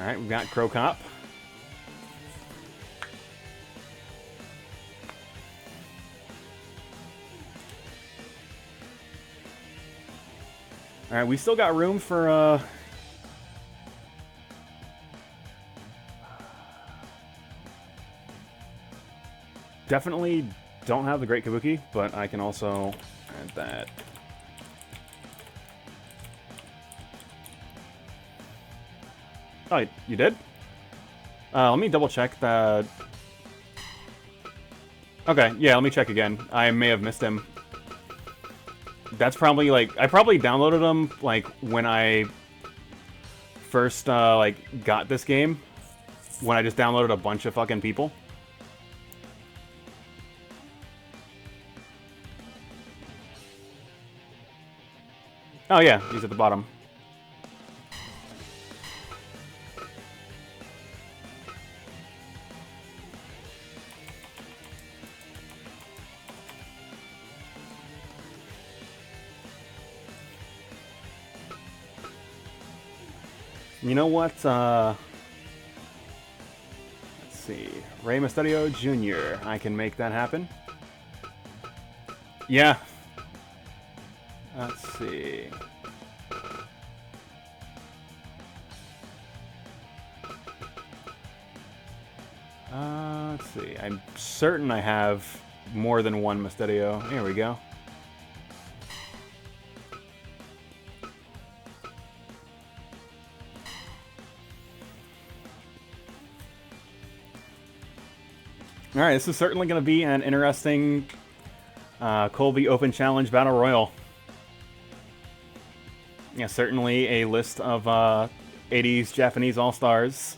Alright, we've got Crow Cop. Alright, we still got room for, definitely don't have the Great Kabuki, but I can also add that. Oh, you did? Let me double check the... Okay, yeah, let me check again. I may have missed him. That's probably, like... I probably downloaded him, like, when I first, like, got this game. When I just downloaded a bunch of fucking people. Oh, yeah, he's at the bottom. You know what, let's see. Rey Mysterio Jr. I can make that happen. Yeah. Let's see. Let's see. I'm certain I have more than one Mysterio. Here we go. Alright, this is certainly going to be an interesting COLBY Open Challenge Battle Royal. Yeah, certainly a list of 80s Japanese All-Stars.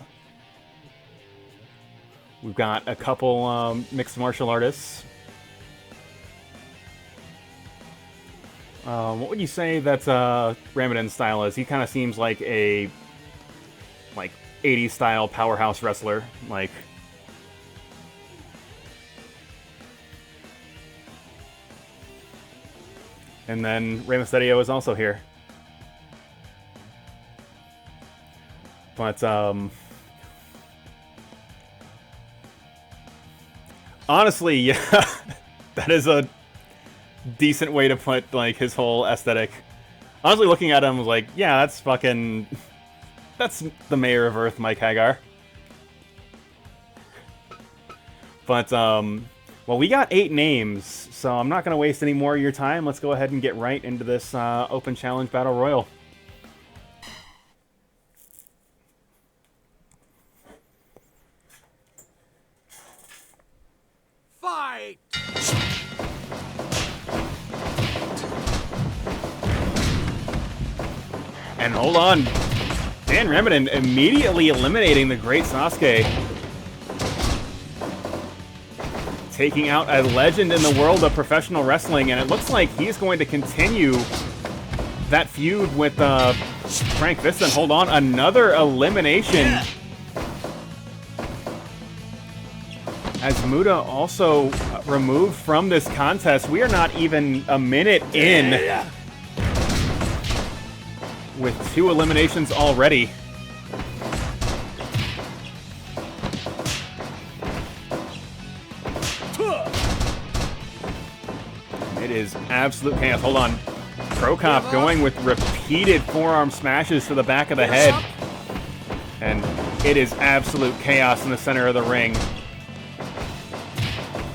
We've got a couple mixed martial artists. What would you say that Ramadan's style is? He kind of seems like a 80s style powerhouse wrestler. Like... And then Rey Mysterio is also here. But, honestly, yeah, that is a decent way to put, like, his whole aesthetic. Honestly, looking at him, I was like, yeah, that's fucking... That's the Mayor of Earth, Mike Hagar. But, well, we got 8 names, so I'm not going to waste any more of your time. Let's go ahead and get right into this Open Challenge Battle Royal. Fight! And hold on. Dan Ramadan immediately eliminating the Great Sasuke. Taking out a legend in the world of professional wrestling, and it looks like he's going to continue that feud with Frank Vista. And hold on, another elimination. As Muda also removed from this contest. We are not even a minute in with 2 eliminations already. It is absolute chaos. Hold on. Crow Cop going with repeated forearm smashes to the back of the head. And it is absolute chaos in the center of the ring.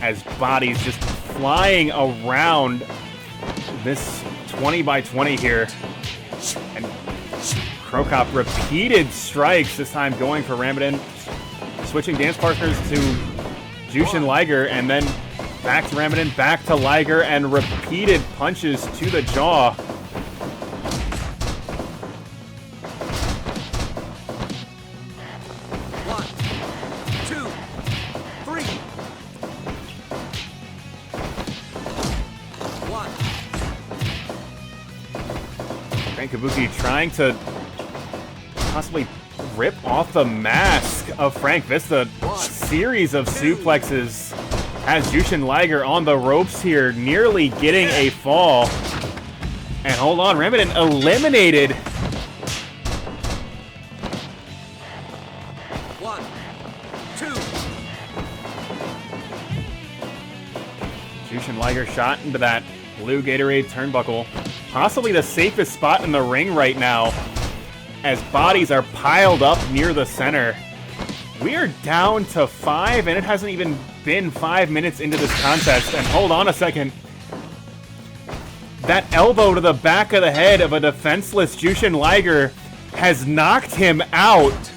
As bodies just flying around this 20 by 20 here. And Crow Cop repeated strikes, this time going for Ramadan. Switching dance partners to Jushin Liger, and then back to Ramadan, back to Liger, and repeated punches to the jaw. Kabuki trying to possibly rip off the mask of Frank Vista. Series of suplexes has Jushin Liger on the ropes here, nearly getting a fall. And hold on, Ramadan eliminated. Jushin Liger shot into that blue Gatorade turnbuckle. Possibly the safest spot in the ring right now, as bodies are piled up near the center. We are down to 5, and it hasn't even been 5 minutes into this contest. And hold on a second. That elbow to the back of the head of a defenseless Jushin Liger has knocked him out.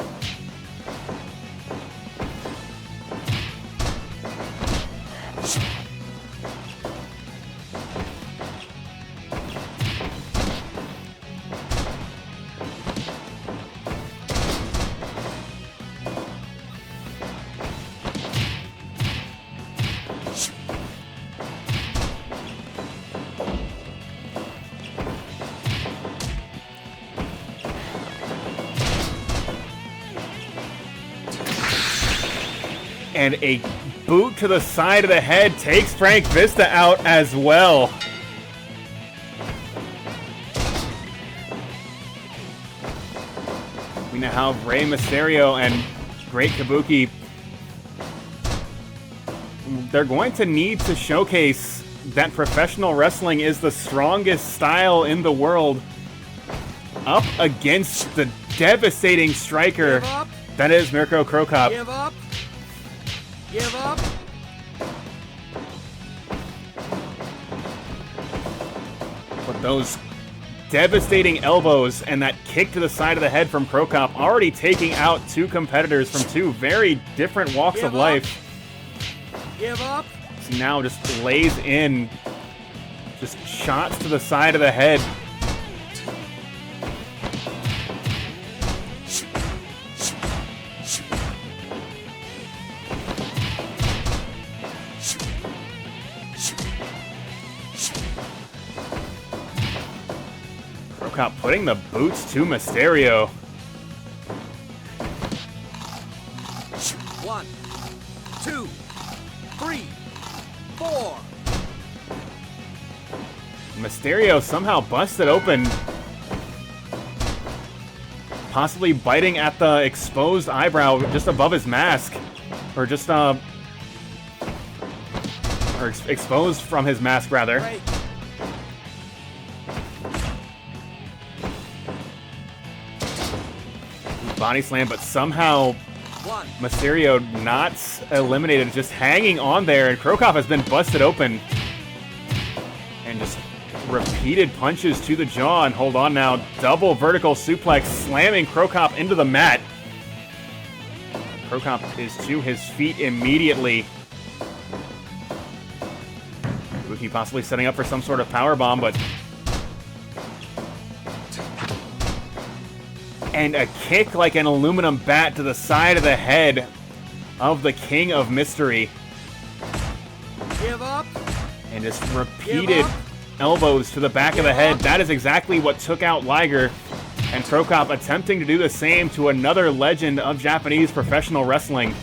And a boot to the side of the head takes Frank Vista out as well. We now have Rey Mysterio and Great Kabuki. They're going to need to showcase that professional wrestling is the strongest style in the world up against the devastating striker that is Mirko Cro Cop. Give up. Give up. But those devastating elbows and that kick to the side of the head from Cro Cop already taking out 2 competitors from 2 very different walks of life. Give up. So now just lays in just shots to the side of the head. Putting the boots to Mysterio. 1, 2, 3, 4. Mysterio somehow busted open. Possibly biting at the exposed eyebrow just above his mask. Or just, exposed from his mask, rather. Right. Body slam, but somehow Mysterio not eliminated, just hanging on there, and Cro Cop has been busted open. And just repeated punches to the jaw, and hold on now, double vertical suplex, slamming Cro Cop into the mat. Cro Cop is to his feet immediately. Kabuki possibly setting up for some sort of powerbomb, but... And a kick like an aluminum bat to the side of the head of the King of Mystery. Give up. And just repeated elbows to the back of the head. That is exactly what took out Liger. And Cro Cop attempting to do the same to another legend of Japanese professional wrestling.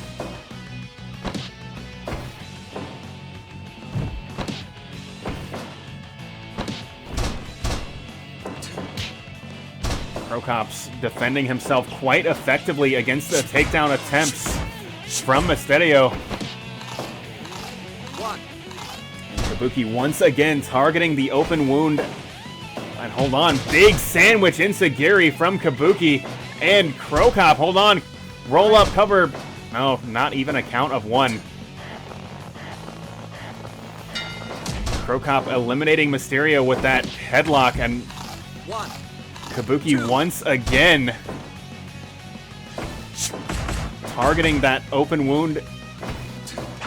Cro Cop's defending himself quite effectively against the takedown attempts from Mysterio. And Kabuki once again targeting the open wound. And hold on, big sandwich enziguri from Kabuki. And Cro Cop, hold on, roll up cover. No, not even a count of 1. Cro Cop eliminating Mysterio with that headlock, and Kabuki once again targeting that open wound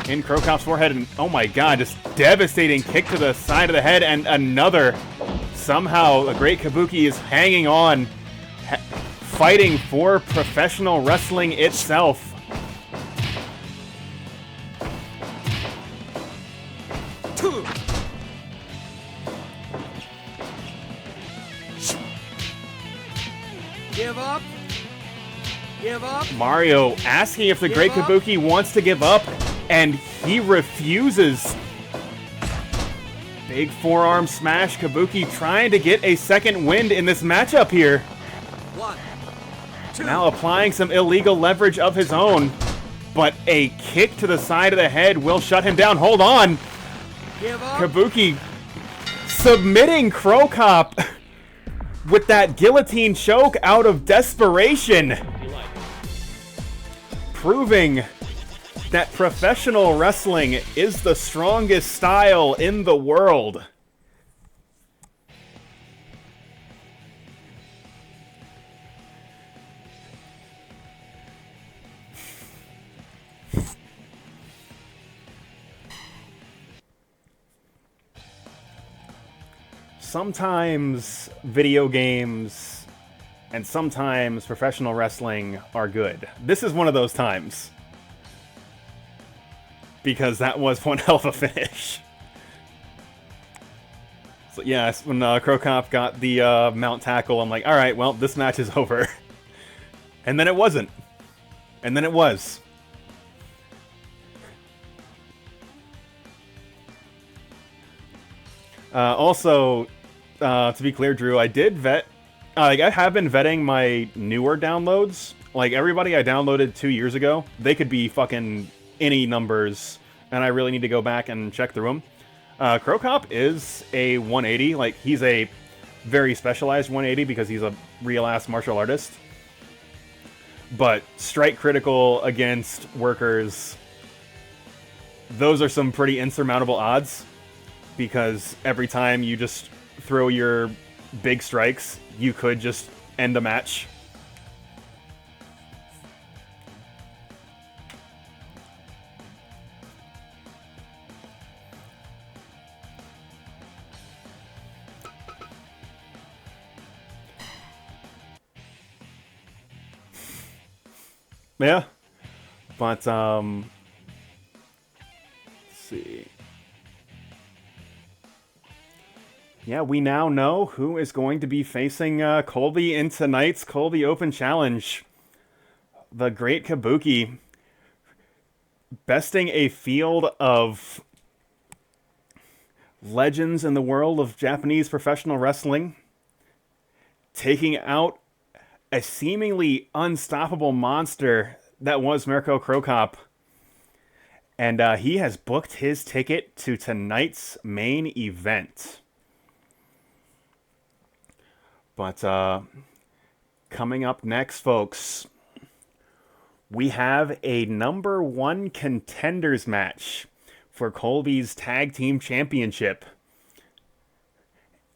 in Cro Cop's forehead, and oh my god, just devastating kick to the side of the head, and another. Somehow the Great Kabuki is hanging on, fighting for professional wrestling itself. Give up. Give up. Mario asking if the Great Kabuki wants to give up, and he refuses. Big forearm smash. Kabuki trying to get a second wind in this matchup here. 1, 2. Now applying some illegal leverage of his own, but a kick to the side of the head will shut him down. Hold on. Give up. Kabuki submitting Crow Cop with that guillotine choke out of desperation. Proving that professional wrestling is the strongest style in the world. Sometimes video games and sometimes professional wrestling are good. This is one of those times. Because that was one hell of a finish. So yes, when Crow Cop got the mount tackle, I'm like, alright, well, this match is over. And then it wasn't. And then it was. Also, to be clear, Drew, I did vet... like, I have been vetting my newer downloads. Like, everybody I downloaded 2 years ago, they could be fucking any numbers, and I really need to go back and check through them. Crow Cop is a 180. Like, he's a very specialized 180 because he's a real-ass martial artist. But strike critical against workers, those are some pretty insurmountable odds. Because every time you just throw your big strikes, you could just end the match. Yeah. But, let's see. Yeah, we now know who is going to be facing COLBY in tonight's COLBY Open Challenge. The great Kabuki. Besting a field of legends in the world of Japanese professional wrestling. Taking out a seemingly unstoppable monster that was Mirko Crow Cop. And he has booked his ticket to tonight's main event. But coming up next, folks, we have a #1 contenders match for COLBY's Tag Team Championship.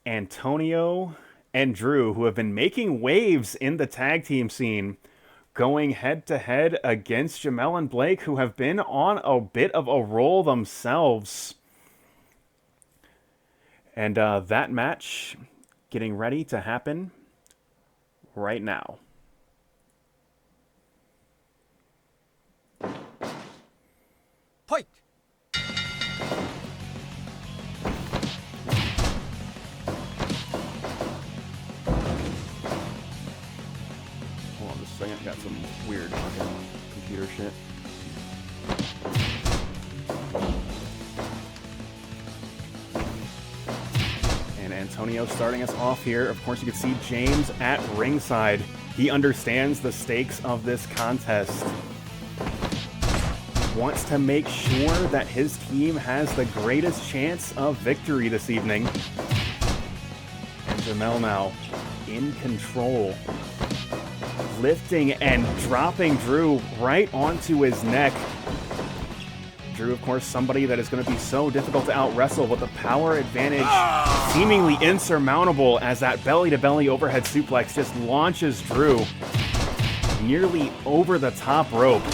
Antonio and Drew, who have been making waves in the tag team scene, going head-to-head against Jamel and Blake, who have been on a bit of a roll themselves. And that match getting ready to happen right now. Fight! Hold on just a second, got some weird fucking computer shit. And Antonio starting us off here. Of course, you can see James at ringside. He understands the stakes of this contest. Wants to make sure that his team has the greatest chance of victory this evening. And Jamel now in control. Lifting and dropping Drew right onto his neck. Drew, of course, somebody that is going to be so difficult to out-wrestle, with the power advantage seemingly insurmountable as that belly-to-belly overhead suplex just launches Drew nearly over the top rope.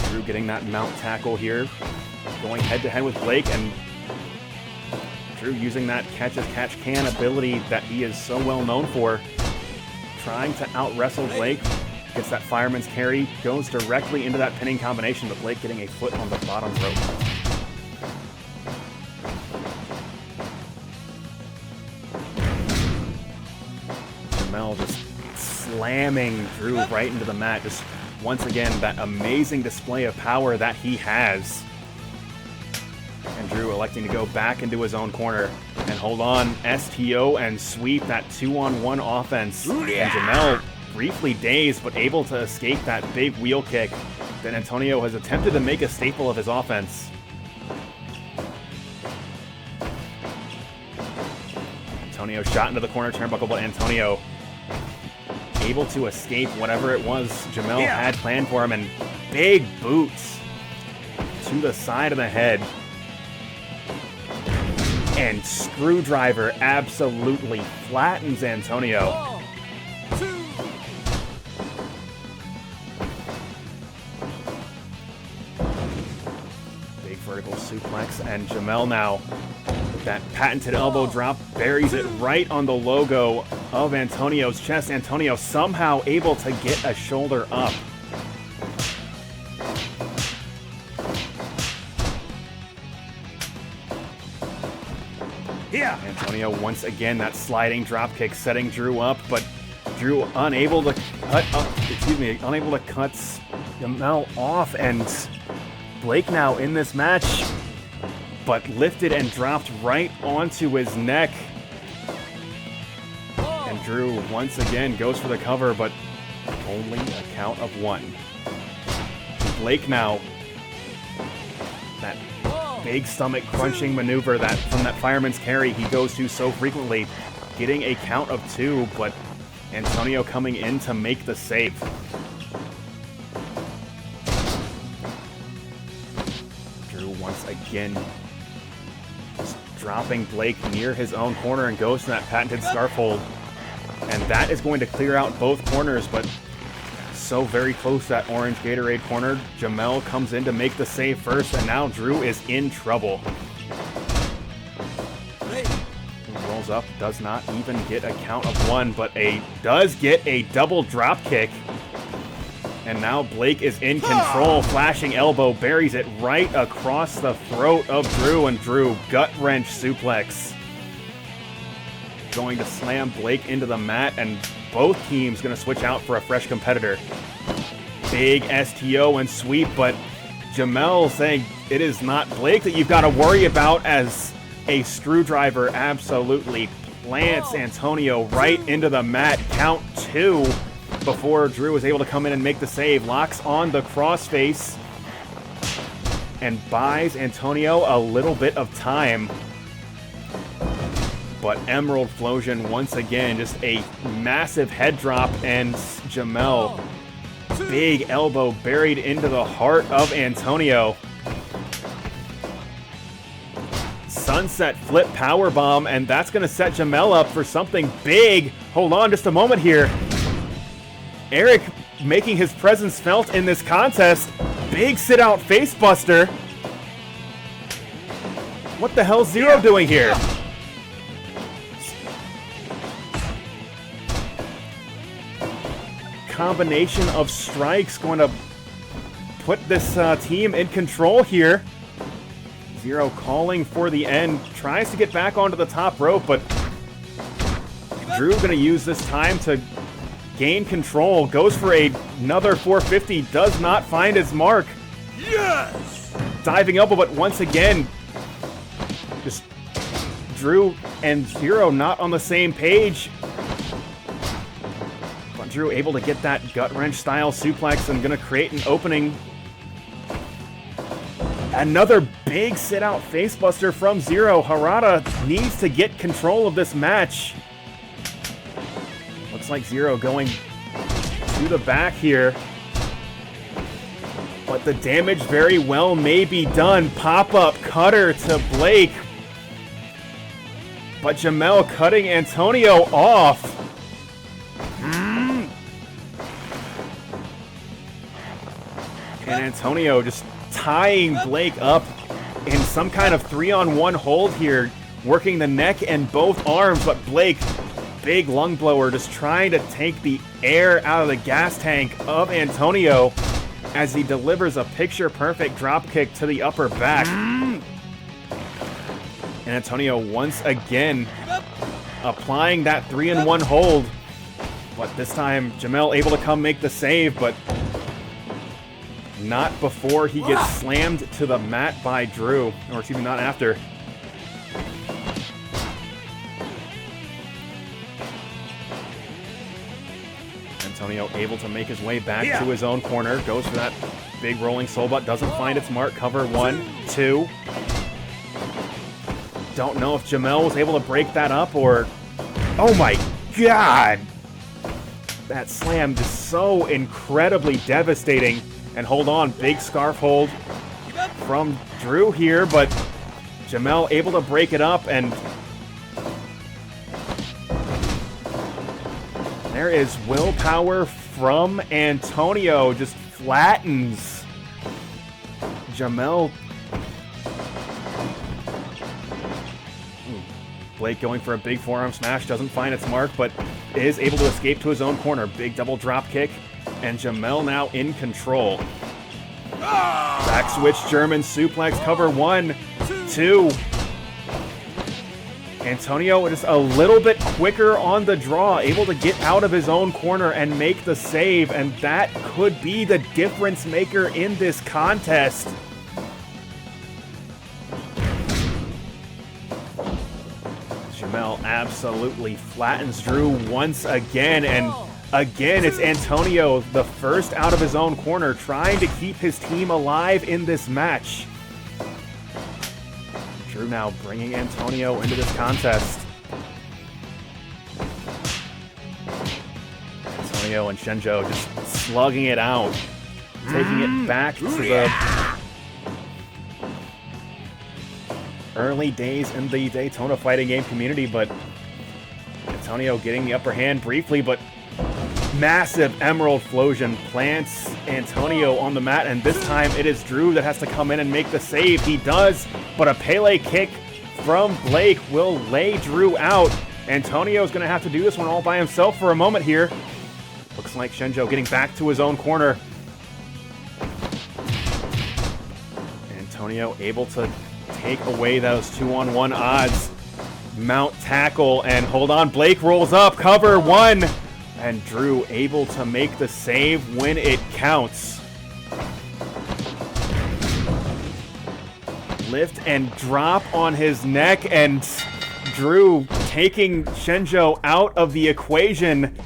Drew getting that mount tackle here, going head-to-head with Blake, and Drew using that catch-as-catch-can ability that he is so well known for, trying to out-wrestle Blake. Gets that fireman's carry, goes directly into that pinning combination, but Blake getting a foot on the bottom rope. Jamel just slamming Drew right into the mat. Just once again, that amazing display of power that he has. And Drew electing to go back into his own corner and hold on, STO and sweep that 2-on-1 offense. And Jamel briefly dazed, but able to escape that big wheel kick. that Antonio has attempted to make a staple of his offense. Antonio shot into the corner turnbuckle, but Antonio able to escape whatever it was Jamel had planned for him, and big boots to the side of the head. And screwdriver absolutely flattens Antonio. 1, 2. Big vertical suplex, and Jamel now, that patented elbow drop, buries it right on the logo of Antonio's chest. Antonio somehow able to get a shoulder up. Yeah. Antonio once again, that sliding drop kick setting Drew up, but Drew unable to cut Jamel off, and Blake now in this match, but lifted and dropped right onto his neck. And Drew once again goes for the cover, but only a count of 1. Blake now, that big stomach crunching maneuver that from that fireman's carry he goes to so frequently, getting a count of 2, but Antonio coming in to make the save. Drew once again just dropping Blake near his own corner and goes to that patented scarf hold. And that is going to clear out both corners, but so very close to that orange Gatorade corner. Jamel comes in to make the save first, and now Drew is in trouble. Rolls up, does not even get a count of 1, but does get a double drop kick. And now Blake is in control. Flashing elbow buries it right across the throat of Drew, and Drew gut wrench suplex. Going to slam Blake into the mat, and both teams going to switch out for a fresh competitor. Big STO and sweep, but Jamel saying it is not Blake that you've got to worry about, as a screwdriver absolutely plants Antonio right into the mat. Count 2 before Drew is able to come in and make the save. Locks on the crossface and buys Antonio a little bit of time. But Emerald Flosion once again, just a massive head drop, and Jamel, big elbow buried into the heart of Antonio. Sunset flip powerbomb, and that's going to set Jamel up for something big. Hold on just a moment here. Eric making his presence felt in this contest. Big sit-out facebuster. What the hell's Zero doing here? Combination of strikes going to put this team in control here. Zero calling for the end, tries to get back onto the top rope, but Drew going to use this time to gain control. Goes for another 450, does not find his mark. Yes! Diving elbow, but once again, just Drew and Zero not on the same page. But Drew able to get that gut wrench style suplex and going to create an opening. Another big sit-out facebuster from Zero. Harada needs to get control of this match. Looks like Zero going to the back here. But the damage very well may be done. Pop-up cutter to Blake. But Jamel cutting Antonio off. And Antonio just tying Blake up in some kind of 3-on-1 hold here, working the neck and both arms, but Blake, big lung blower, just trying to take the air out of the gas tank of Antonio as he delivers a picture-perfect dropkick to the upper back. And Antonio once again applying that 3-in-1 hold, but this time Jamel able to come make the save, but not before he gets slammed to the mat by Drew, or excuse me, not after. Antonio able to make his way back to his own corner. Goes for that big rolling soul butt. Doesn't find its mark. Cover 1, 2. Don't know if Jamel was able to break that up or... Oh my god! That slam is so incredibly devastating. And hold on, big scarf hold from Drew here, but Jamel able to break it up, and there is willpower from Antonio, just flattens Jamel. Blake going for a big forearm smash, doesn't find its mark, but is able to escape to his own corner. Big double drop kick, and Jamel now in control. Back switch German suplex, cover 1, 2. Antonio is a little bit quicker on the draw, able to get out of his own corner and make the save, and that could be the difference maker in this contest. Jamel absolutely flattens Drew once again, and again it's Antonio, the first out of his own corner, trying to keep his team alive in this match. Drew now bringing Antonio into this contest. Antonio and Shenjo just slugging it out, taking it back to the early days in the Daytona fighting game community, but Antonio getting the upper hand briefly, but massive Emerald Flosion plants Antonio on the mat, and this time it is Drew that has to come in and make the save. He does, but a Pele kick from Blake will lay Drew out. Antonio's going to have to do this one all by himself for a moment here. Looks like Shenjo getting back to his own corner. Antonio able to take away those 2-on-1 odds. Mount tackle, and hold on, Blake rolls up, cover 1. And Drew able to make the save when it counts. Lift and drop on his neck, and Drew taking Shenjo out of the equation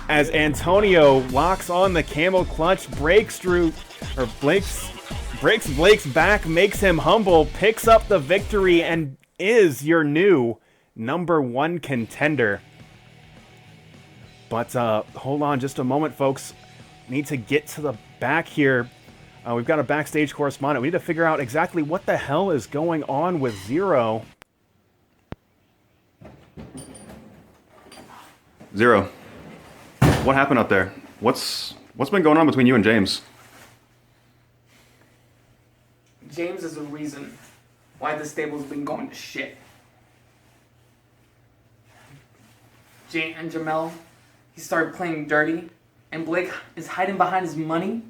as Antonio locks on the camel clutch, breaks Blake's back, makes him humble, picks up the victory, and is your new #1 contender. But hold on just a moment, folks. Need to get to the back here. We've got a backstage correspondent. We need to figure out exactly what the hell is going on with Zero. Zero, what happened up there? What's been going on between you and James? James is the reason why the stable's been going to shit. Jane and Jamel, he started playing dirty, and Blake is hiding behind his money.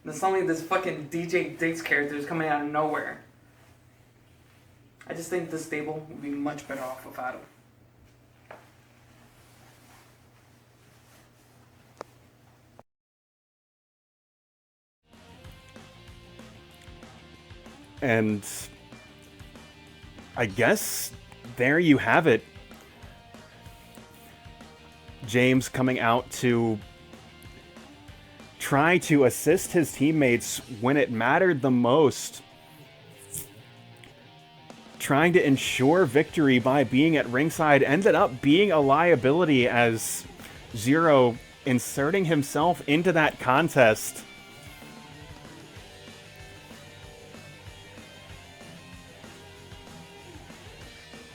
Then suddenly this fucking DJ Diggs character is coming out of nowhere. I just think the stable would be much better off without him. And I guess there you have it. James coming out to try to assist his teammates when it mattered the most. Trying to ensure victory by being at ringside ended up being a liability as Zero inserting himself into that contest.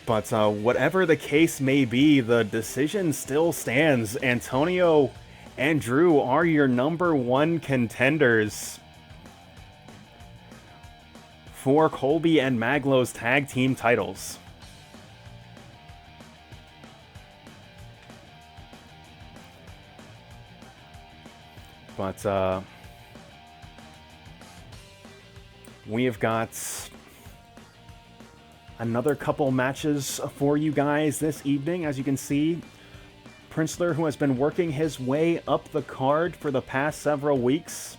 But whatever the case may be, the decision still stands. Antonio and Drew are your #1 contenders for Colby and Maglow's tag team titles. But we've got another couple matches for you guys this evening. As you can see, Princler, who has been working his way up the card for the past several weeks,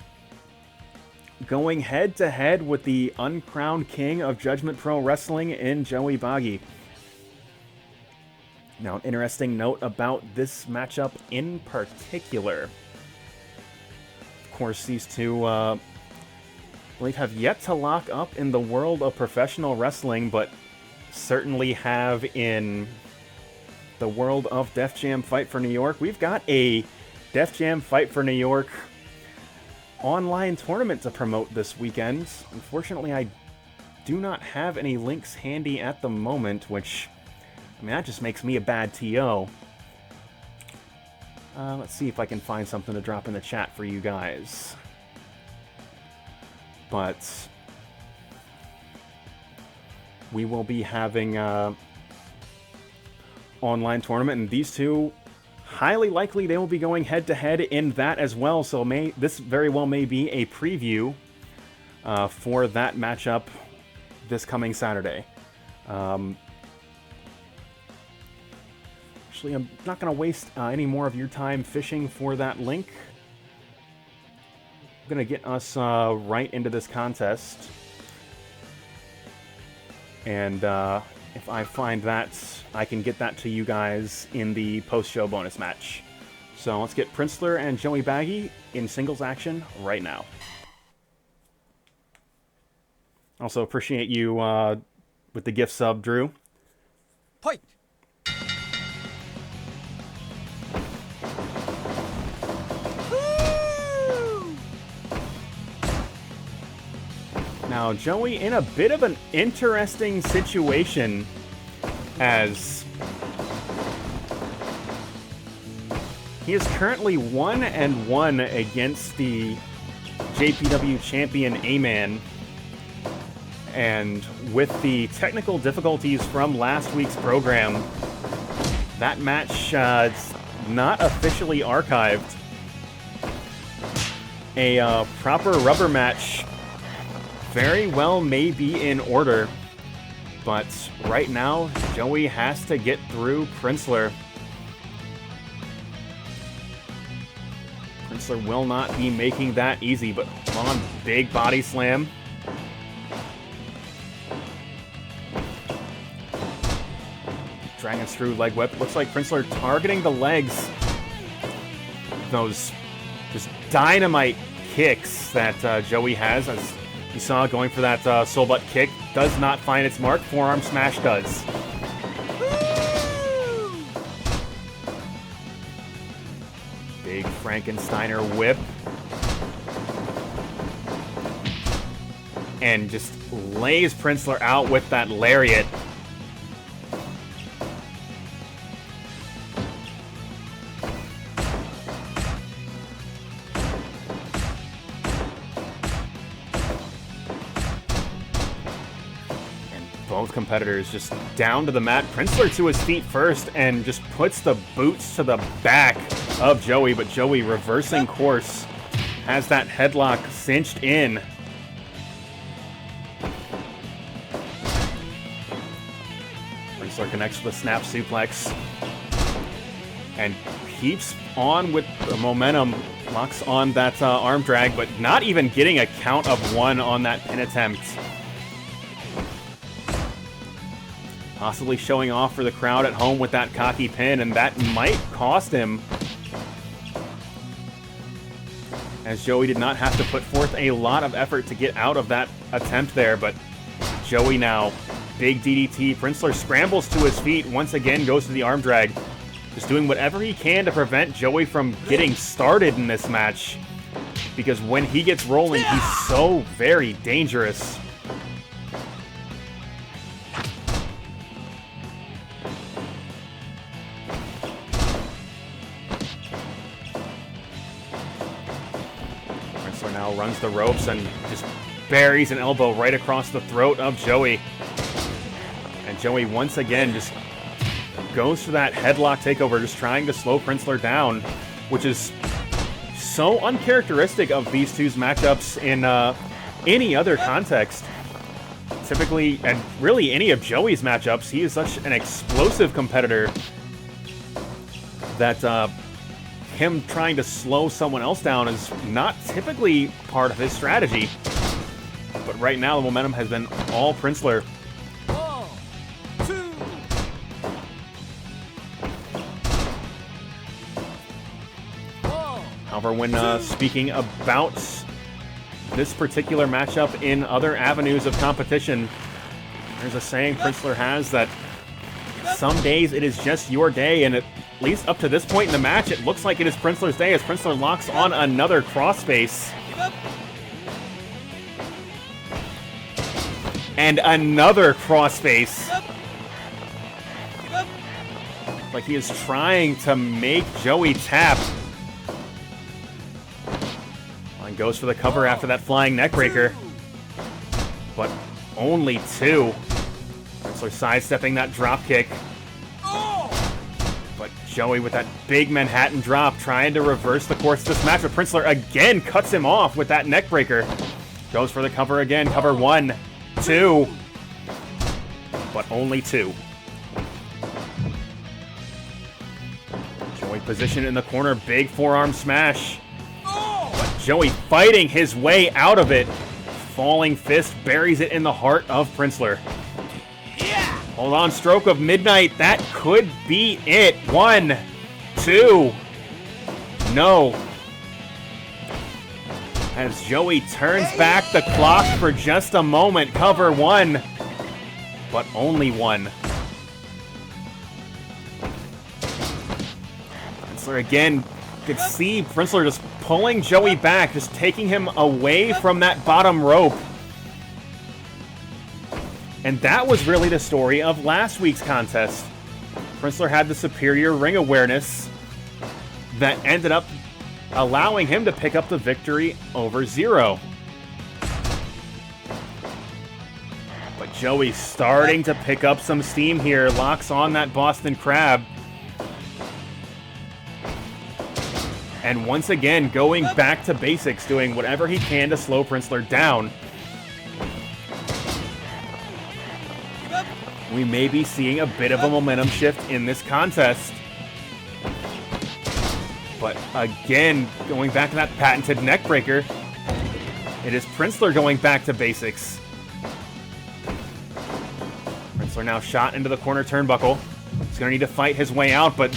going head-to-head with the uncrowned king of Judgment Pro Wrestling in Joey Bagi. Now, an interesting note about this matchup in particular. Of course, these two, I believe, have yet to lock up in the world of professional wrestling, but certainly have in the world of Def Jam Fight for New York. We've got a Def Jam Fight for New York online tournament to promote this weekend. Unfortunately, I do not have any links handy at the moment, which, I mean, that just makes me a bad TO. Let's see if I can find something to drop in the chat for you guys. But we will be having online tournament, and these two, highly likely they will be going head-to-head in that as well, so this very well may be a preview for that matchup this coming Saturday. Actually, I'm not going to waste any more of your time fishing for that link. I'm going to get us right into this contest. And if I find that, I can get that to you guys in the post-show bonus match. So let's get Princler and Joey Bagi in singles action right now. Also appreciate you with the gift sub, Drew. Fight! Now, Joey in a bit of an interesting situation as he is currently 1-1 against the JPW champion A-Man. And with the technical difficulties from last week's program, that match is not officially archived. A proper rubber match very well may be in order, but right now, Joey has to get through Princler. Princler will not be making that easy, but on big body slam. Dragon Screw leg whip. Looks like Princler targeting the legs. Those just dynamite kicks that Joey has, as you saw going for that soul butt kick, does not find its mark. Forearm smash does. Woo! Big Frankensteiner whip. And just lays Princler out with that lariat. Both competitors just down to the mat. Princler to his feet first and just puts the boots to the back of Joey, but Joey reversing course has that headlock cinched in. Princler connects with a snap suplex and keeps on with the momentum. Locks on that arm drag, but not even getting a count of one on that pin attempt. Possibly showing off for the crowd at home with that cocky pin, and that might cost him, as Joey did not have to put forth a lot of effort to get out of that attempt there, but Joey now, big DDT. Princler scrambles to his feet, once again goes to the arm drag, just doing whatever he can to prevent Joey from getting started in this match, because when he gets rolling, he's so very dangerous. Now runs the ropes and just buries an elbow right across the throat of Joey. And Joey once again just goes for that headlock takeover, just trying to slow Princler down, which is so uncharacteristic of these two's matchups in any other context. Typically, and really any of Joey's matchups, he is such an explosive competitor that him trying to slow someone else down is not typically part of his strategy. But right now, the momentum has been all Princler. 1, 2. However, when speaking about this particular matchup in other avenues of competition, there's a saying Princler has that some days it is just your day, and at least up to this point in the match, it looks like it is Princler's day as Princler locks on another crossface. And another crossface. Like he is trying to make Joey tap. And goes for the cover after that flying neckbreaker. But only 2. Princler sidestepping that drop kick. But Joey with that big Manhattan drop trying to reverse the course of this match. But Princler again cuts him off with that neckbreaker. Goes for the cover again. Cover 1, 2. But only 2. Joey positioned in the corner. Big forearm smash. But Joey fighting his way out of it. Falling fist buries it in the heart of Princler. Hold on, stroke of midnight. That could be it. 1, 2. No. As Joey turns back the clock for just a moment. Cover 1. But only 1. Princler again. You could see Princler just pulling Joey back. Just taking him away from that bottom rope. And that was really the story of last week's contest. Princler had the superior ring awareness that ended up allowing him to pick up the victory over Zero. But Joey starting to pick up some steam here. Locks on that Boston Crab. And once again, going back to basics, doing whatever he can to slow Princler down. We may be seeing a bit of a momentum shift in this contest. But again, going back to that patented neckbreaker, it is Princler going back to basics. Princler now shot into the corner turnbuckle. He's going to need to fight his way out, but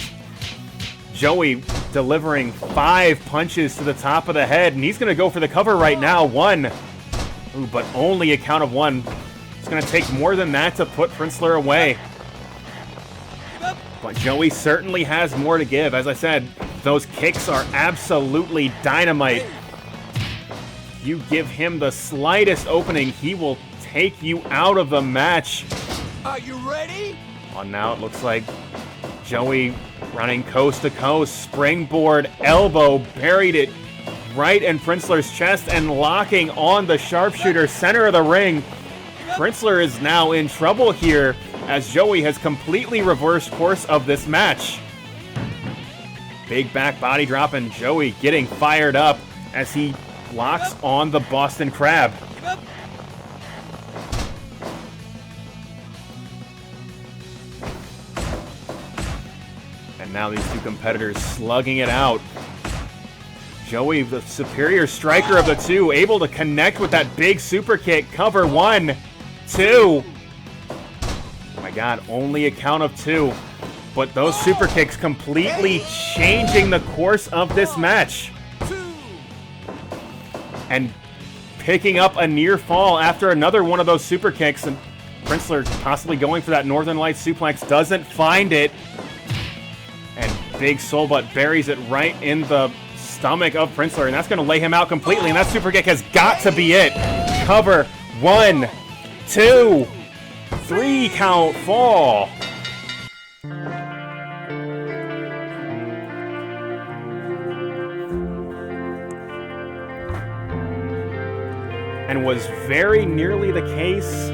Joey delivering 5 punches to the top of the head, and he's going to go for the cover right now. 1. Ooh, but only a count of 1. It's going to take more than that to put Princler away. But Joey certainly has more to give. As I said, those kicks are absolutely dynamite. You give him the slightest opening, he will take you out of the match. Are you ready? Well, now it looks like Joey running coast to coast. Springboard elbow, buried it right in Princler's chest and locking on the sharpshooter center of the ring. Princler is now in trouble here as Joey has completely reversed course of this match. Big back body drop and Joey getting fired up as he locks on the Boston Crab. And now these two competitors slugging it out. Joey, the superior striker of the two, able to connect with that big super kick. Cover 1, 2. Oh my God, only a count of 2. But those super kicks completely changing the course of this match. And picking up a near fall after another one of those super kicks. And Princler possibly going for that Northern Lights suplex, doesn't find it. And big soul butt buries it right in the stomach of Princler. And that's going to lay him out completely. And that super kick has got to be it. Cover 1, 2, 3 count fall. And was very nearly the case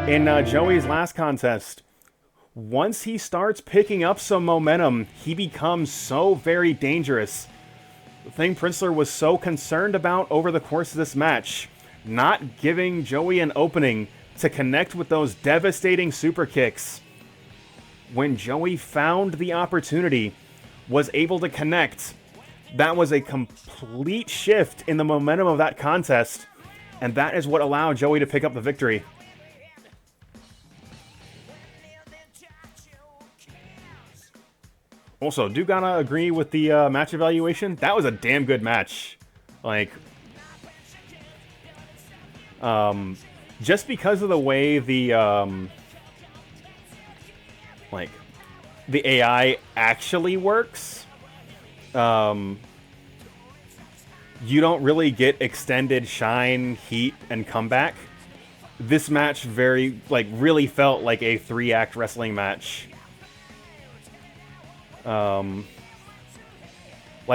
in Joey's last contest. Once he starts picking up some momentum, he becomes so very dangerous. The thing Princler was so concerned about over the course of this match, not giving Joey an opening to connect with those devastating super kicks. When Joey found the opportunity, was able to connect, that was a complete shift in the momentum of that contest. And that is what allowed Joey to pick up the victory. Also, do gotta agree with the match evaluation. That was a damn good match. Like, just because of the way the like the AI actually works, you don't really get extended shine, heat, and comeback. This match really felt like a 3-act wrestling match. Like,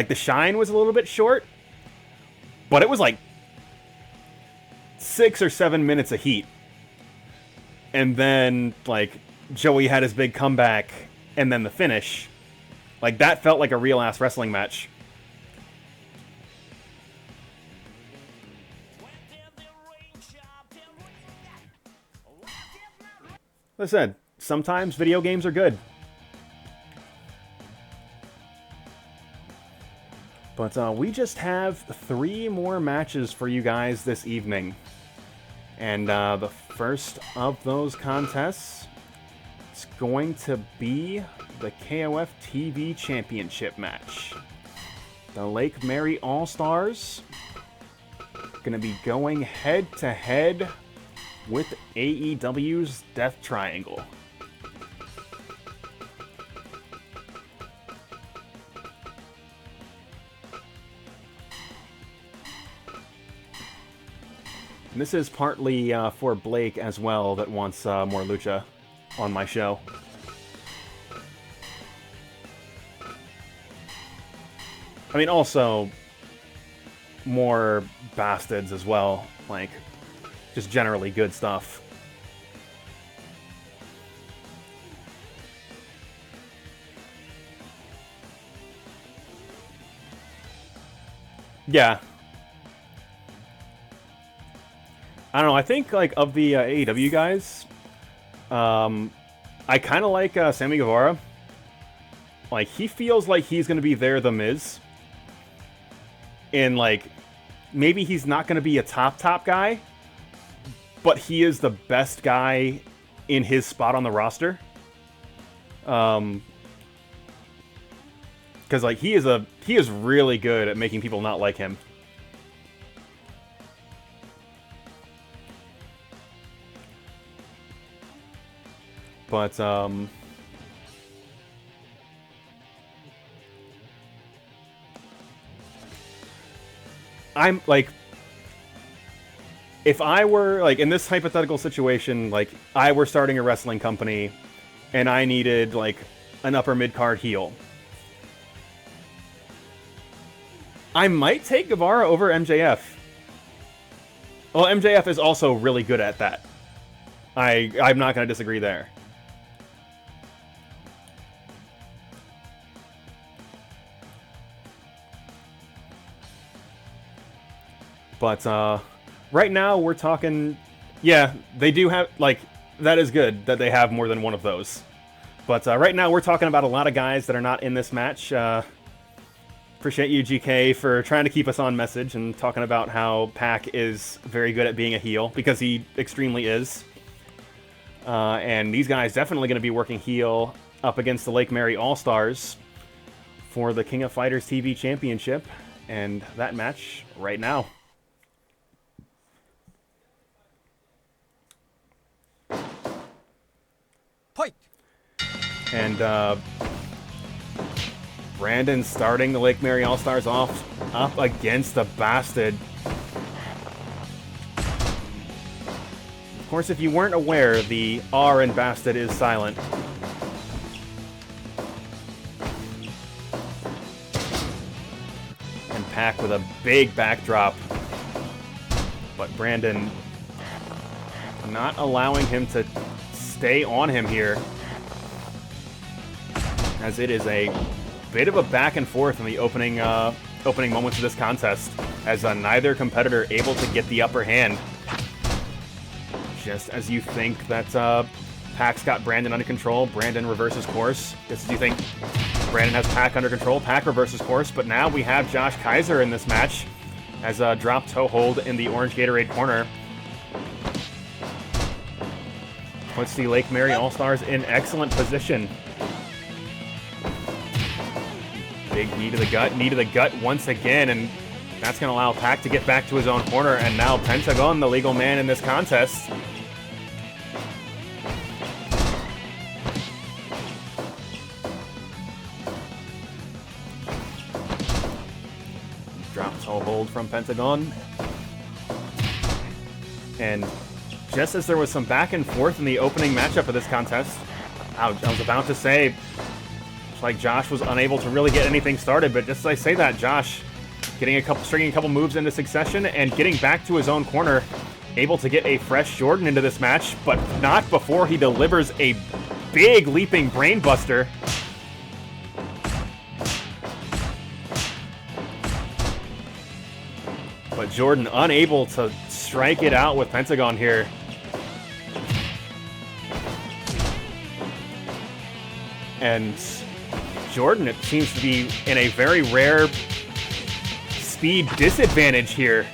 the shine was a little bit short, but it was like 6 or 7 minutes of heat. And then, like, Joey had his big comeback, and then the finish. Like, that felt like a real-ass wrestling match. Like I said, sometimes video games are good. But we just have 3 more matches for you guys this evening. And the first of those contests is going to be the KOF TV Championship match. The Lake Mary All-Stars going to be going head-to-head with AEW's Death Triangle. And this is partly for Blake as well, that wants more lucha on my show. I mean, also more bastards as well, like just generally good stuff. Yeah. I don't know, I think, like, of the AEW guys, I kind of like Sammy Guevara. Like, he feels like he's going to be there, The Miz. And, like, maybe he's not going to be a top guy, but he is the best guy in his spot on the roster. Because, like, he is really good at making people not like him. But, I'm, like, if I were, like, in this hypothetical situation, like, I were starting a wrestling company, and I needed, like, an upper mid-card heel, I might take Guevara over MJF. Well, MJF is also really good at that. I'm not going to disagree there. But, right now we're talking... Yeah, they do have, like, that is good that they have more than one of those. But, right now we're talking about a lot of guys that are not in this match. Appreciate you, GK, for trying to keep us on message and talking about how Pac is very good at being a heel, because he extremely is. And these guys definitely going to be working heel up against the Lake Mary All-Stars for the King of Fighters TV Championship. And that match right now. Fight. And Brandon starting the Lake Mary All-Stars off up against the Bastard. Of course, if you weren't aware, the R in Bastard is silent. And Pac with a big backdrop. But Brandon not allowing him to stay on him here, as it is a bit of a back and forth in the opening moments of this contest, as neither competitor able to get the upper hand. Just as you think that Pac's got Brandon under control, Brandon reverses course. Just as you think Brandon has Pac under control, Pac reverses course. But now we have Josh Kaiser in this match, as a drop toe hold in the orange Gatorade corner puts the Lake Mary All-Stars in excellent position. Big knee to the gut once again, and that's going to allow Pac to get back to his own corner, and now Pentagon, the legal man in this contest. Drop toe hold from Pentagon. And just as there was some back and forth in the opening matchup of this contest, I was about to say, it's like Josh was unable to really get anything started, but just as I say that, Josh stringing a couple moves into succession and getting back to his own corner, able to get a fresh Jordan into this match, but not before he delivers a big leaping brainbuster. But Jordan unable to strike it out with Pentagon here. And Jordan, it seems to be in a very rare speed disadvantage here.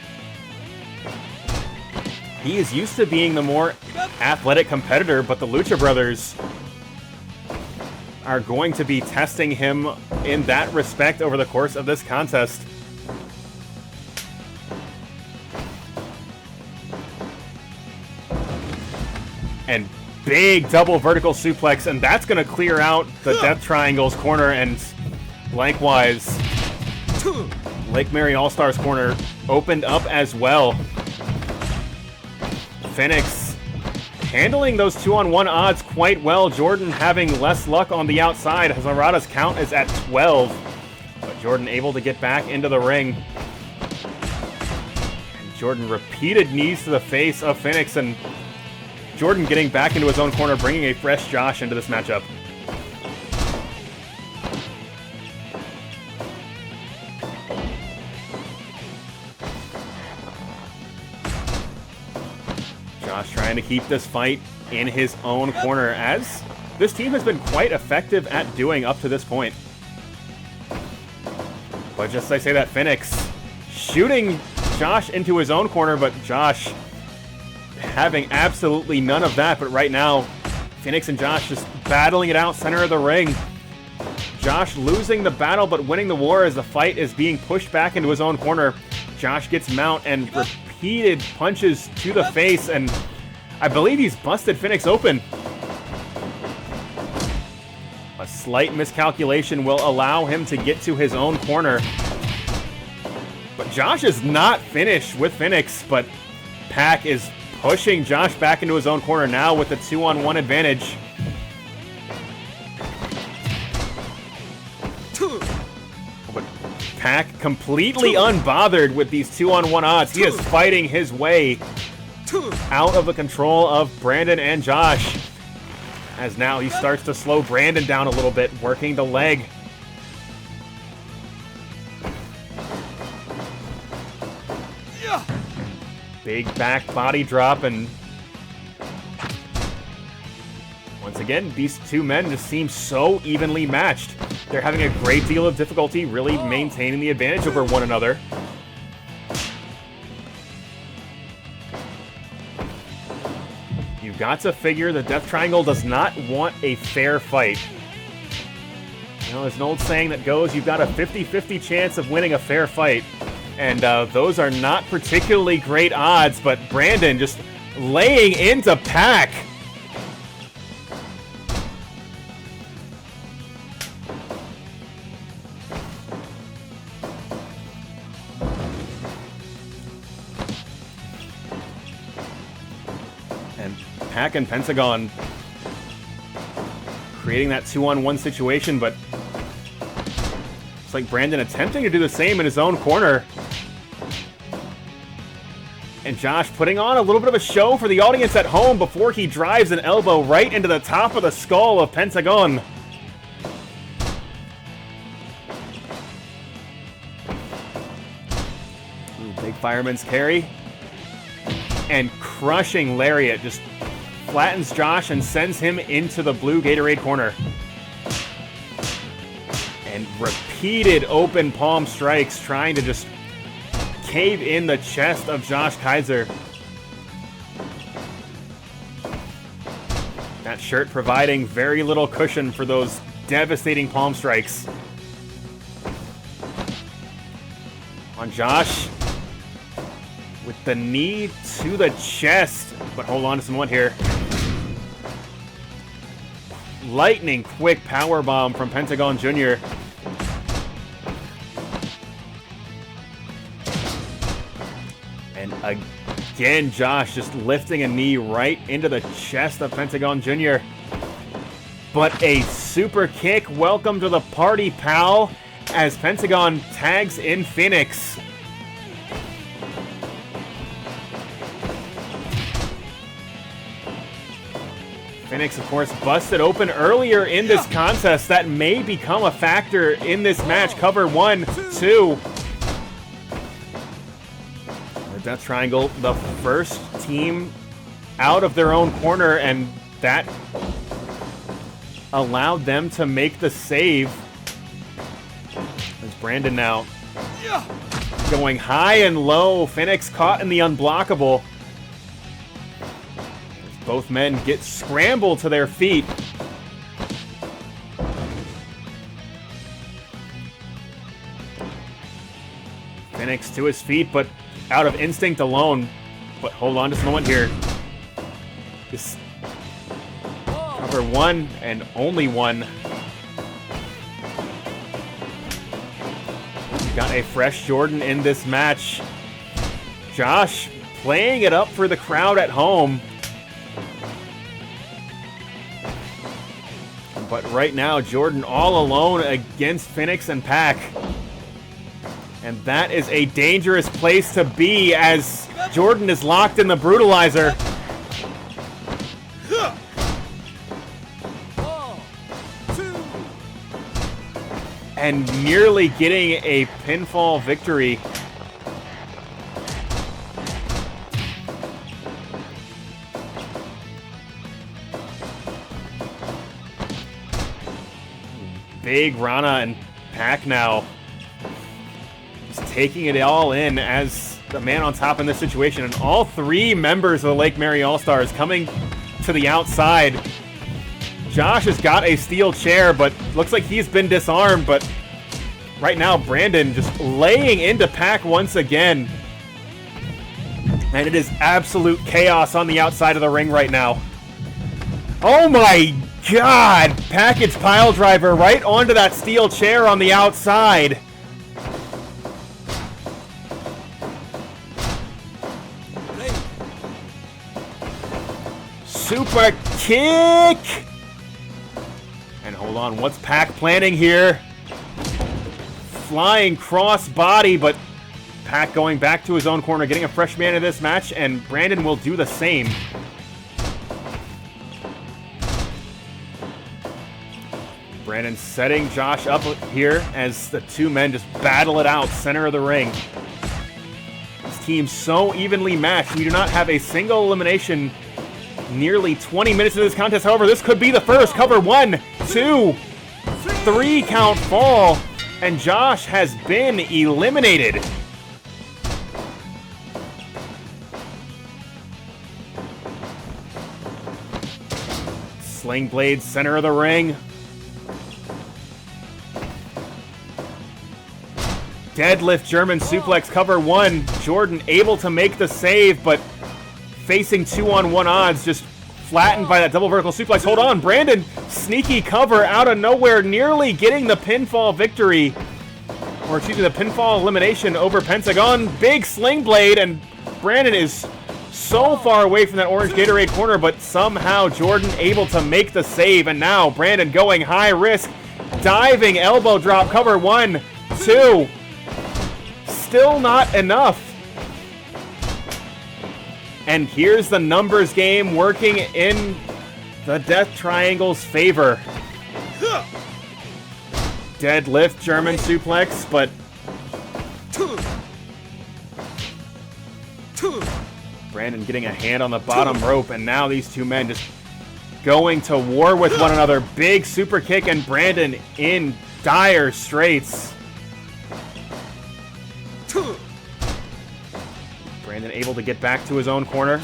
He is used to being the more athletic competitor, but the Lucha Brothers are going to be testing him in that respect over the course of this contest. And big double vertical suplex, and that's going to clear out the Death Triangle's corner, and likewise, Lake Mary All-Stars corner opened up as well. Phoenix handling those 2-on-1 odds quite well. Jordan having less luck on the outside. Hazarada's count is at 12, but Jordan able to get back into the ring. And Jordan repeated knees to the face of Phoenix, and Jordan getting back into his own corner, bringing a fresh Josh into this matchup. Josh trying to keep this fight in his own corner, as this team has been quite effective at doing up to this point. But just as I say that, Phoenix shooting Josh into his own corner, but Josh having absolutely none of that. But right now, Phoenix and Josh just battling it out center of the ring. Josh losing the battle but winning the war as the fight is being pushed back into his own corner. Josh gets mount and repeated punches to the face, and I believe he's busted Phoenix open. A slight miscalculation will allow him to get to his own corner. But Josh is not finished with Phoenix, but Pac is pushing Josh back into his own corner now with the 2-on-1 advantage. But Pac completely unbothered with these 2-on-1 odds. He is fighting his way out of the control of Brandon and Josh, as now he starts to slow Brandon down a little bit, working the leg. Big back body drop, and once again, these two men just seem so evenly matched. They're having a great deal of difficulty really maintaining the advantage over one another. You've got to figure the Death Triangle does not want a fair fight. You know, there's an old saying that goes, you've got a 50-50 chance of winning a fair fight. And those are not particularly great odds, but Brandon just laying into Pac. And Pac and Pentagon creating that 2-on-1 situation, but it's like Brandon attempting to do the same in his own corner. And Josh putting on a little bit of a show for the audience at home before he drives an elbow right into the top of the skull of Pentagon. Ooh, big fireman's carry. And crushing lariat just flattens Josh and sends him into the blue Gatorade corner. And repeated open palm strikes trying to just cave in the chest of Josh Kaiser. That shirt providing very little cushion for those devastating palm strikes. On Josh. With the knee to the chest. But hold on to someone here. Lightning quick power bomb from Pentagon Jr. And again, Josh just lifting a knee right into the chest of Pentagon Jr. But a super kick. Welcome to the party, pal. As Pentagon tags in Phoenix. Phoenix, of course, busted open earlier in this contest. That may become a factor in this match. Cover 1, 2. The Death Triangle, the first team out of their own corner, and that allowed them to make the save. There's Brandon now going high and low. Phoenix caught in the unblockable. Both men get scrambled to their feet. Phoenix to his feet, but out of instinct alone. But hold on just a moment here. Just cover 1 and only 1. Got a fresh Jordan in this match. Josh playing it up for the crowd at home. But right now, Jordan all alone against Phoenix and Pac. And that is a dangerous place to be as Jordan is locked in the brutalizer. And nearly getting a pinfall victory. Big Rana and Pac now just taking it all in as the man on top in this situation. And all 3 members of the Lake Mary All-Stars coming to the outside. Josh has got a steel chair, but looks like he's been disarmed. But right now, Brandon just laying into Pac once again. And it is absolute chaos on the outside of the ring right now. Oh my God! Package pile driver right onto that steel chair on the outside. Super kick! And hold on, what's Pac planning here? Flying cross body, but Pac going back to his own corner, getting a fresh man in this match, and Brandon will do the same. Brandon setting Josh up here as the 2 men just battle it out center of the ring. This team's so evenly matched. We do not have a single elimination nearly 20 minutes into this contest. However, this could be the first. Cover 1, 2, 3 count fall. And Josh has been eliminated. Sling blade center of the ring. Deadlift German suplex, cover 1. Jordan able to make the save, but facing 2-on-1 odds, just flattened by that double vertical suplex. Hold on, Brandon, sneaky cover out of nowhere, nearly getting the pinfall victory. Or excuse me, the pinfall elimination over Pentagon. Big sling blade, and Brandon is so far away from that orange Gatorade corner, but somehow Jordan able to make the save. And now Brandon going high risk, diving elbow drop, cover 1, 2. Still not enough. And here's the numbers game working in the Death Triangle's favor. Deadlift German suplex, but Brandon getting a hand on the bottom rope, and now these 2 men just going to war with one another. Big super kick, and Brandon in dire straits. Brandon able to get back to his own corner.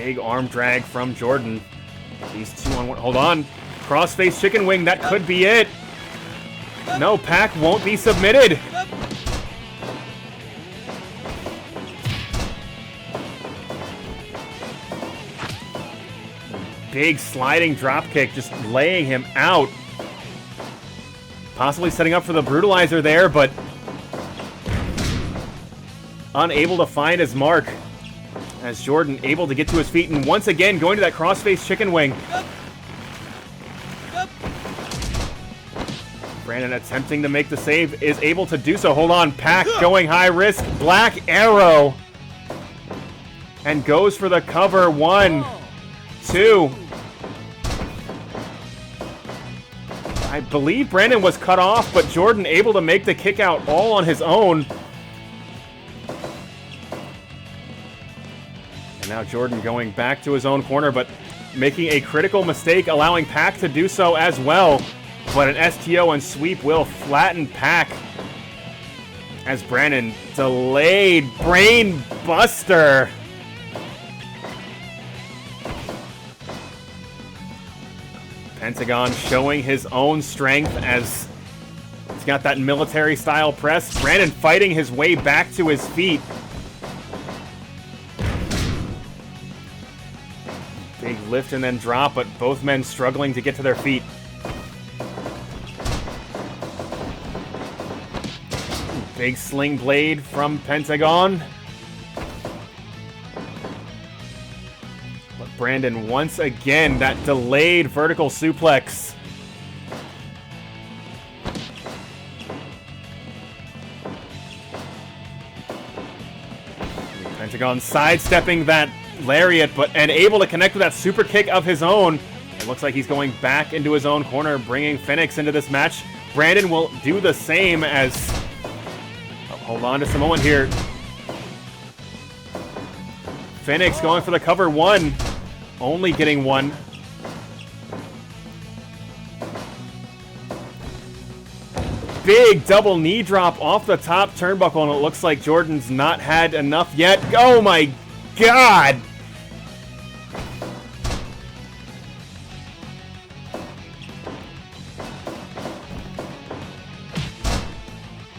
Big arm drag from Jordan. These 2-on-1. Hold on. Crossface chicken wing. That could be it. No, Pac won't be submitted. Big sliding drop kick, just laying him out. Possibly setting up for the brutalizer there, but unable to find his mark. As Jordan able to get to his feet and once again going to that crossface chicken wing. Brandon attempting to make the save, is able to do so. Hold on, Pac going high risk. Black arrow. And goes for the cover. 1, 2. I believe Brandon was cut off, but Jordan able to make the kick out all on his own. And now Jordan going back to his own corner, but making a critical mistake, allowing Pac to do so as well. But an STO and sweep will flatten Pac. As Brandon delayed brain buster. Pentagon showing his own strength as he's got that military style press. Brandon fighting his way back to his feet. Big lift and then drop, but both men struggling to get to their feet. Big sling blade from Pentagon. But Brandon once again, that delayed vertical suplex. Pentagon sidestepping that lariat, and able to connect with that super kick of his own. It looks like he's going back into his own corner, bringing Phoenix into this match. Brandon will do the same as... hold on just a moment here. Phoenix going for the cover. 1. Only getting 1. Big double knee drop off the top turnbuckle, and it looks like Jordan's not had enough yet. Oh my God!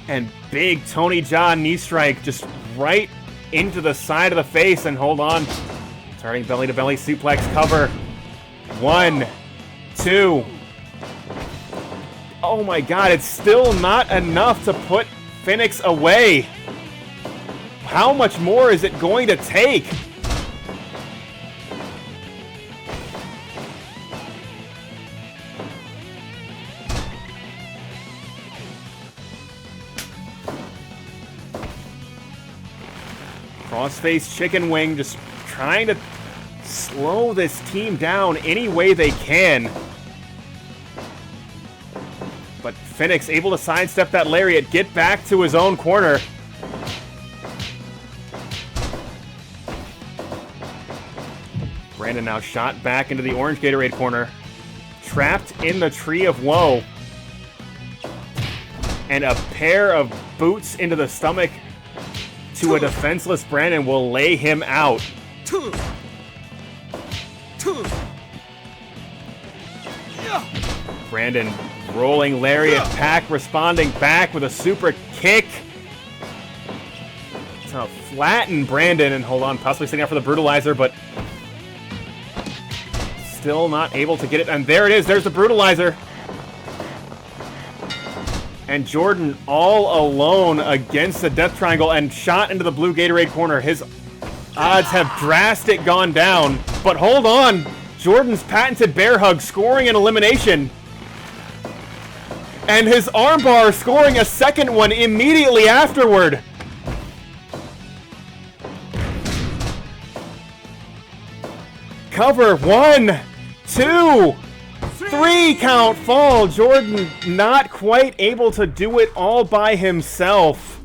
And big Tony John knee strike just right into the side of the face. And hold on. Turning belly to belly suplex cover. 1, 2. Oh my God, it's still not enough to put Phoenix away. How much more is it going to take? Crossface chicken wing, just trying to slow this team down any way they can. But Phoenix able to sidestep that lariat, get back to his own corner. Brandon now shot back into the orange Gatorade corner. Trapped in the tree of woe. And a pair of boots into the stomach to a defenseless Brandon will lay him out. Brandon rolling lariat, Pac responding back with a super kick to flatten Brandon, and hold on, possibly setting up for the brutalizer, but still not able to get it. And there it is, there's the brutalizer. And Jordan all alone against the Death Triangle and shot into the blue Gatorade corner. His odds have drastic gone down. But hold on. Jordan's patented bear hug scoring an elimination. And his armbar scoring a second one immediately afterward. Cover. 1, 2, 3 count fall. Jordan not quite able to do it all by himself.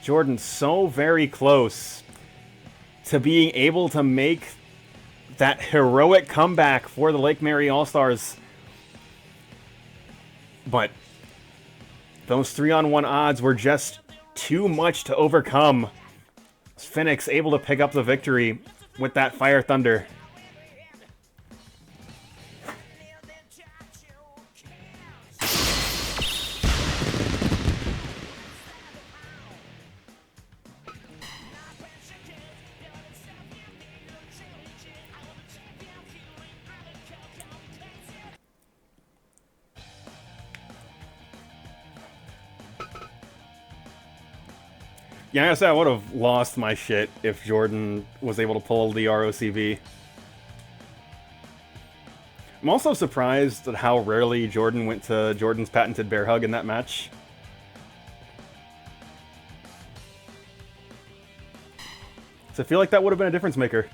Jordan so very close to being able to make that heroic comeback for the Lake Mary All-Stars. But those 3-on-1 odds were just too much to overcome. Phoenix able to pick up the victory with that Fire Thunder. Yeah, I gotta say, I would have lost my shit if Jordan was able to pull the ROCV. I'm also surprised at how rarely Jordan went to Jordan's patented bear hug in that match. So I feel like that would have been a difference maker.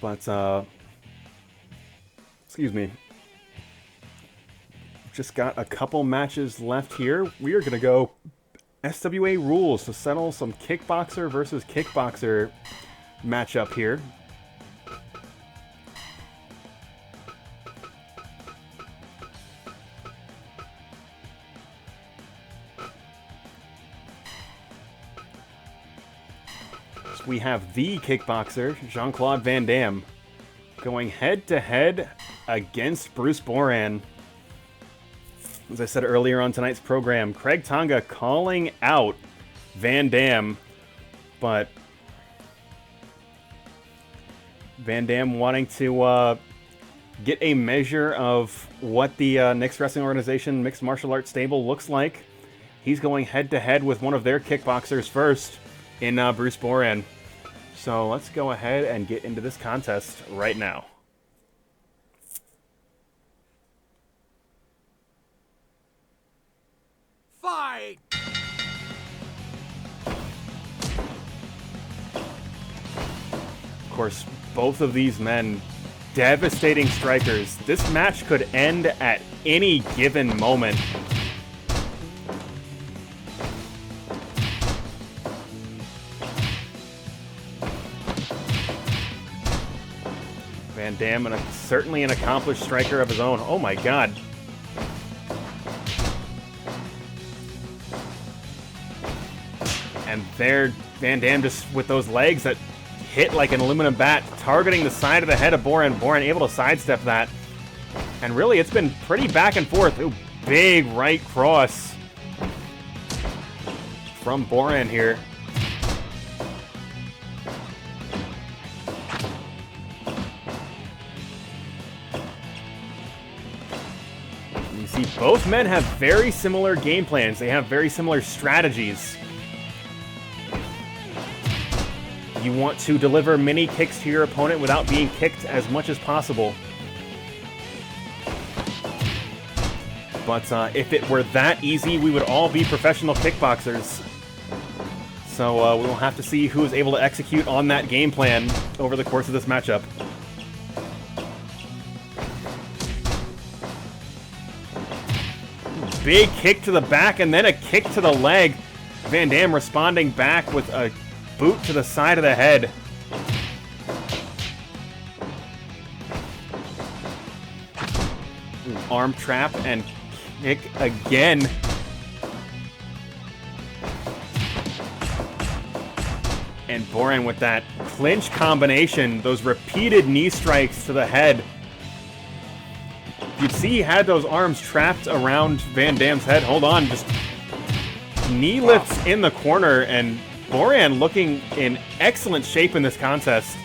But, excuse me. Just got a couple matches left here. We are going to go SWA rules to settle some kickboxer versus kickboxer matchup here. So we have the kickboxer, Jean-Claude Van Damme, going head-to-head against Bruce Boran. As I said earlier on tonight's program, Craig Tonga calling out Van Damme, but Van Damme wanting to get a measure of what the Knicks Wrestling Organization Mixed Martial Arts stable looks like. He's going head-to-head with one of their kickboxers first in Bruce Boran. So let's go ahead and get into this contest right now. Fight! Of course, both of these men, devastating strikers. This match could end at any given moment. Van Damme, and certainly an accomplished striker of his own. Oh my god. And there, Van Damme just with those legs that hit like an aluminum bat, targeting the side of the head of Boran. Boran able to sidestep that. And really, it's been pretty back and forth. Ooh, big right cross from Boran here. You see, both men have very similar game plans. They have very similar strategies. You want to deliver many kicks to your opponent without being kicked as much as possible. But if it were that easy, we would all be professional kickboxers. So we will have to see who is able to execute on that game plan over the course of this matchup. Big kick to the back and then a kick to the leg. Van Damme responding back with a boot to the side of the head. Arm trap and kick again. And Boran with that clinch combination, those repeated knee strikes to the head. You'd see he had those arms trapped around Van Damme's head. Hold on, just knee lifts in the corner, and Boran looking in excellent shape in this contest.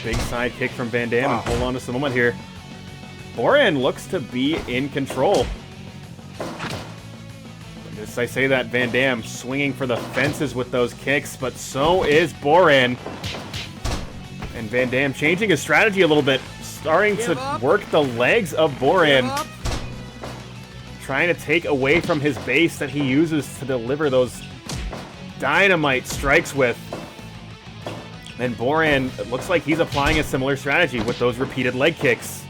Big side kick from Van Damme, and hold on to some moment here. Boran looks to be in control. As I say that, Van Damme swinging for the fences with those kicks, but so is Boran. And Van Damme changing his strategy a little bit, starting to work the legs of Boran. Trying to take away from his base that he uses to deliver those dynamite strikes with. And Boran, it looks like he's applying a similar strategy with those repeated leg kicks.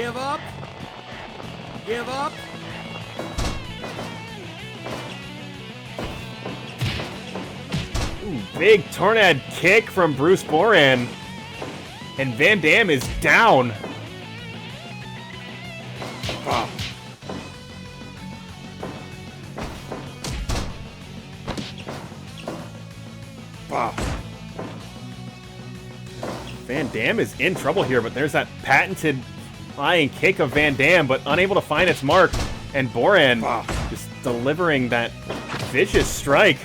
Give up. Give up. Ooh, big tornado kick from Bruce Boran. And Van Damme is down. Van Damme is in trouble here, but there's that patented flying kick of Van Damme, but unable to find its mark. And Boran just delivering that vicious strike.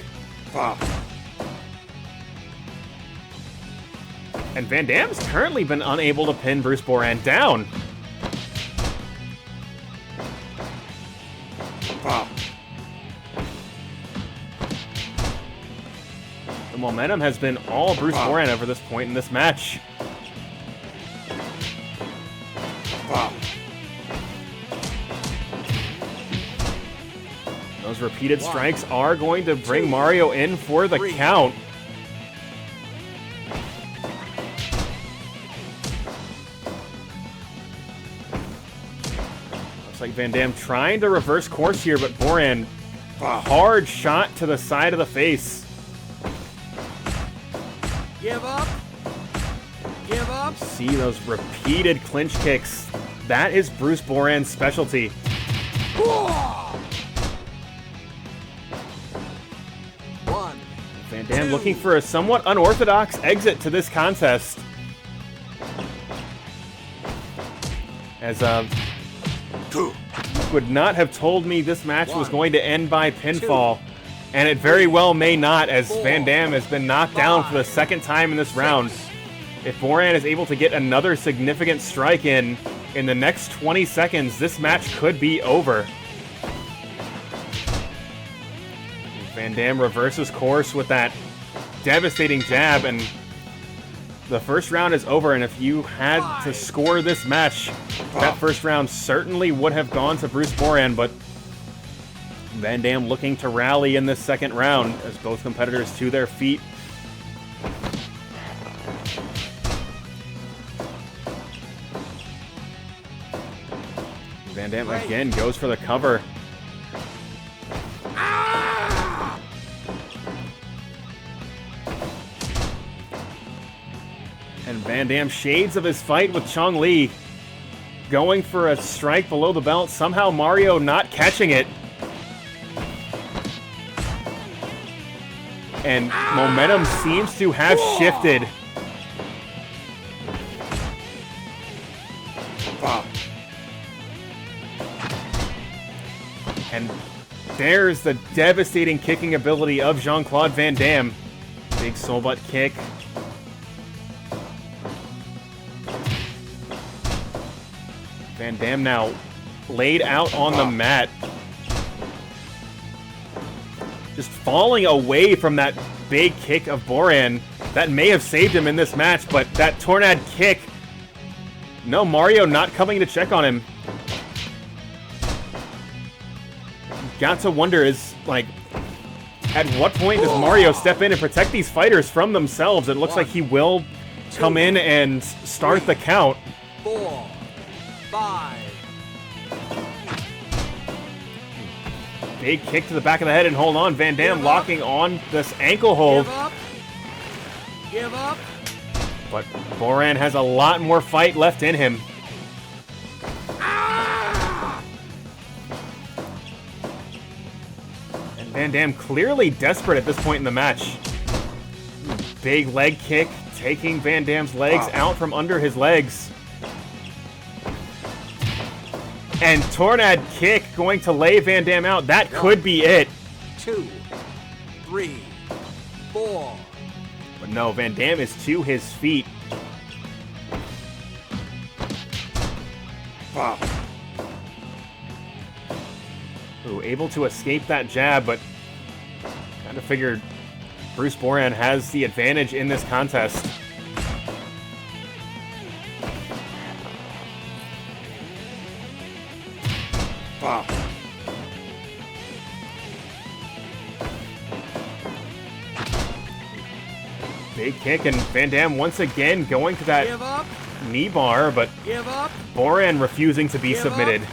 And Van Damme's currently been unable to pin Bruce Boran down. The momentum has been all Bruce Boran over this point in this match. Those repeated strikes are going to bring Mario in for the count. Looks like Van Damme trying to reverse course here, but Boran, hard shot to the side of the face. Give up. Give up. See those repeated clinch kicks. That is Bruce Boran's specialty. One. Van Damme looking for a somewhat unorthodox exit to this contest. As would not have told me this match was going to end by pinfall. And it very well may not, as Van Damme has been knocked down for the second time in this round. If Boran is able to get another significant strike in the next 20 seconds, this match could be over. Van Damme reverses course with that devastating jab, and the first round is over. And if you had to score this match, that first round certainly would have gone to Bruce Boran, but Van Damme looking to rally in this second round as both competitors to their feet. Van Damme again goes for the cover. And Van Damme shades of his fight with Chong Li. Going for a strike below the belt. Somehow Mario not catching it. And momentum seems to have shifted. And there's the devastating kicking ability of Jean-Claude Van Damme. Big soul butt kick. Van Damme now laid out on the mat. Just falling away from that big kick of Boran. That may have saved him in this match, but that tornado kick. No, Mario not coming to check on him. Got to wonder at what point does Mario step in and protect these fighters from themselves? It looks like he will come in and start the count. 4, 5. Big kick to the back of the head and hold on. Van Damme locking on this ankle hold. Give up. Give up. But Boran has a lot more fight left in him. And Van Damme clearly desperate at this point in the match. Big leg kick, taking Van Damme's legs out from under his legs. And tornado kick going to lay Van Damme out. That could be it. 2, 3, 4. But no, Van Damme is to his feet. Ooh, able to escape that jab, but kind of figured Bruce Boran has the advantage in this contest. Big kick, and Van Damme once again going to that Give up. knee bar, but Give up. Boran refusing to be Give submitted. up.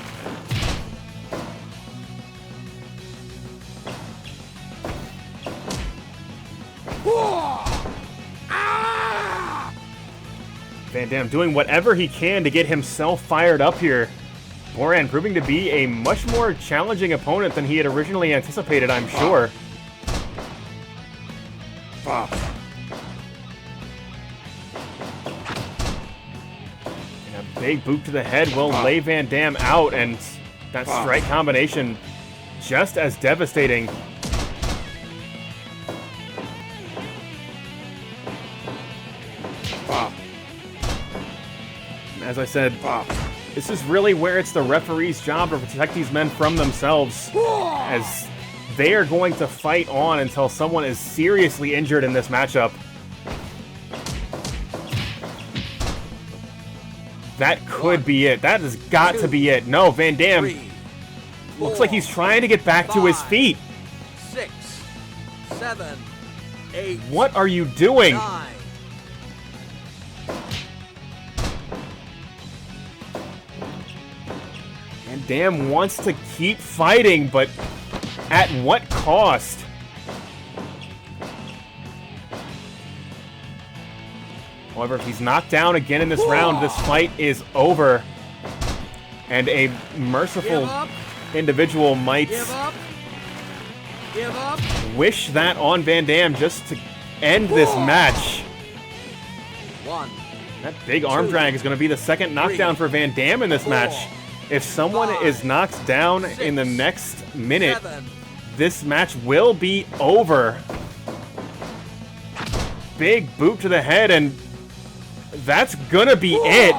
Van Damme doing whatever he can to get himself fired up here. Boran proving to be a much more challenging opponent than he had originally anticipated, I'm sure. And a big boot to the head will lay Van Damme out, and that strike combination just as devastating. As I said, this is really where it's the referee's job to protect these men from themselves, as they are going to fight on until someone is seriously injured in this matchup. That could be it. That has got to be it. No, Van Damme 3, looks like he's trying to get back to his 5, feet. 6, 7, 8, What are you doing? 9. Van Damme wants to keep fighting, but at what cost? However, if he's knocked down again in this round, this fight is over. And a merciful Give up. individual might Give up. Give up. wish that on Van Damme just to end this match. 1. That big arm drag is going to be the second knockdown for Van Damme in this match. If someone is knocked down in the next minute, 7. this match will be over. Big boot to the head, and that's gonna be it.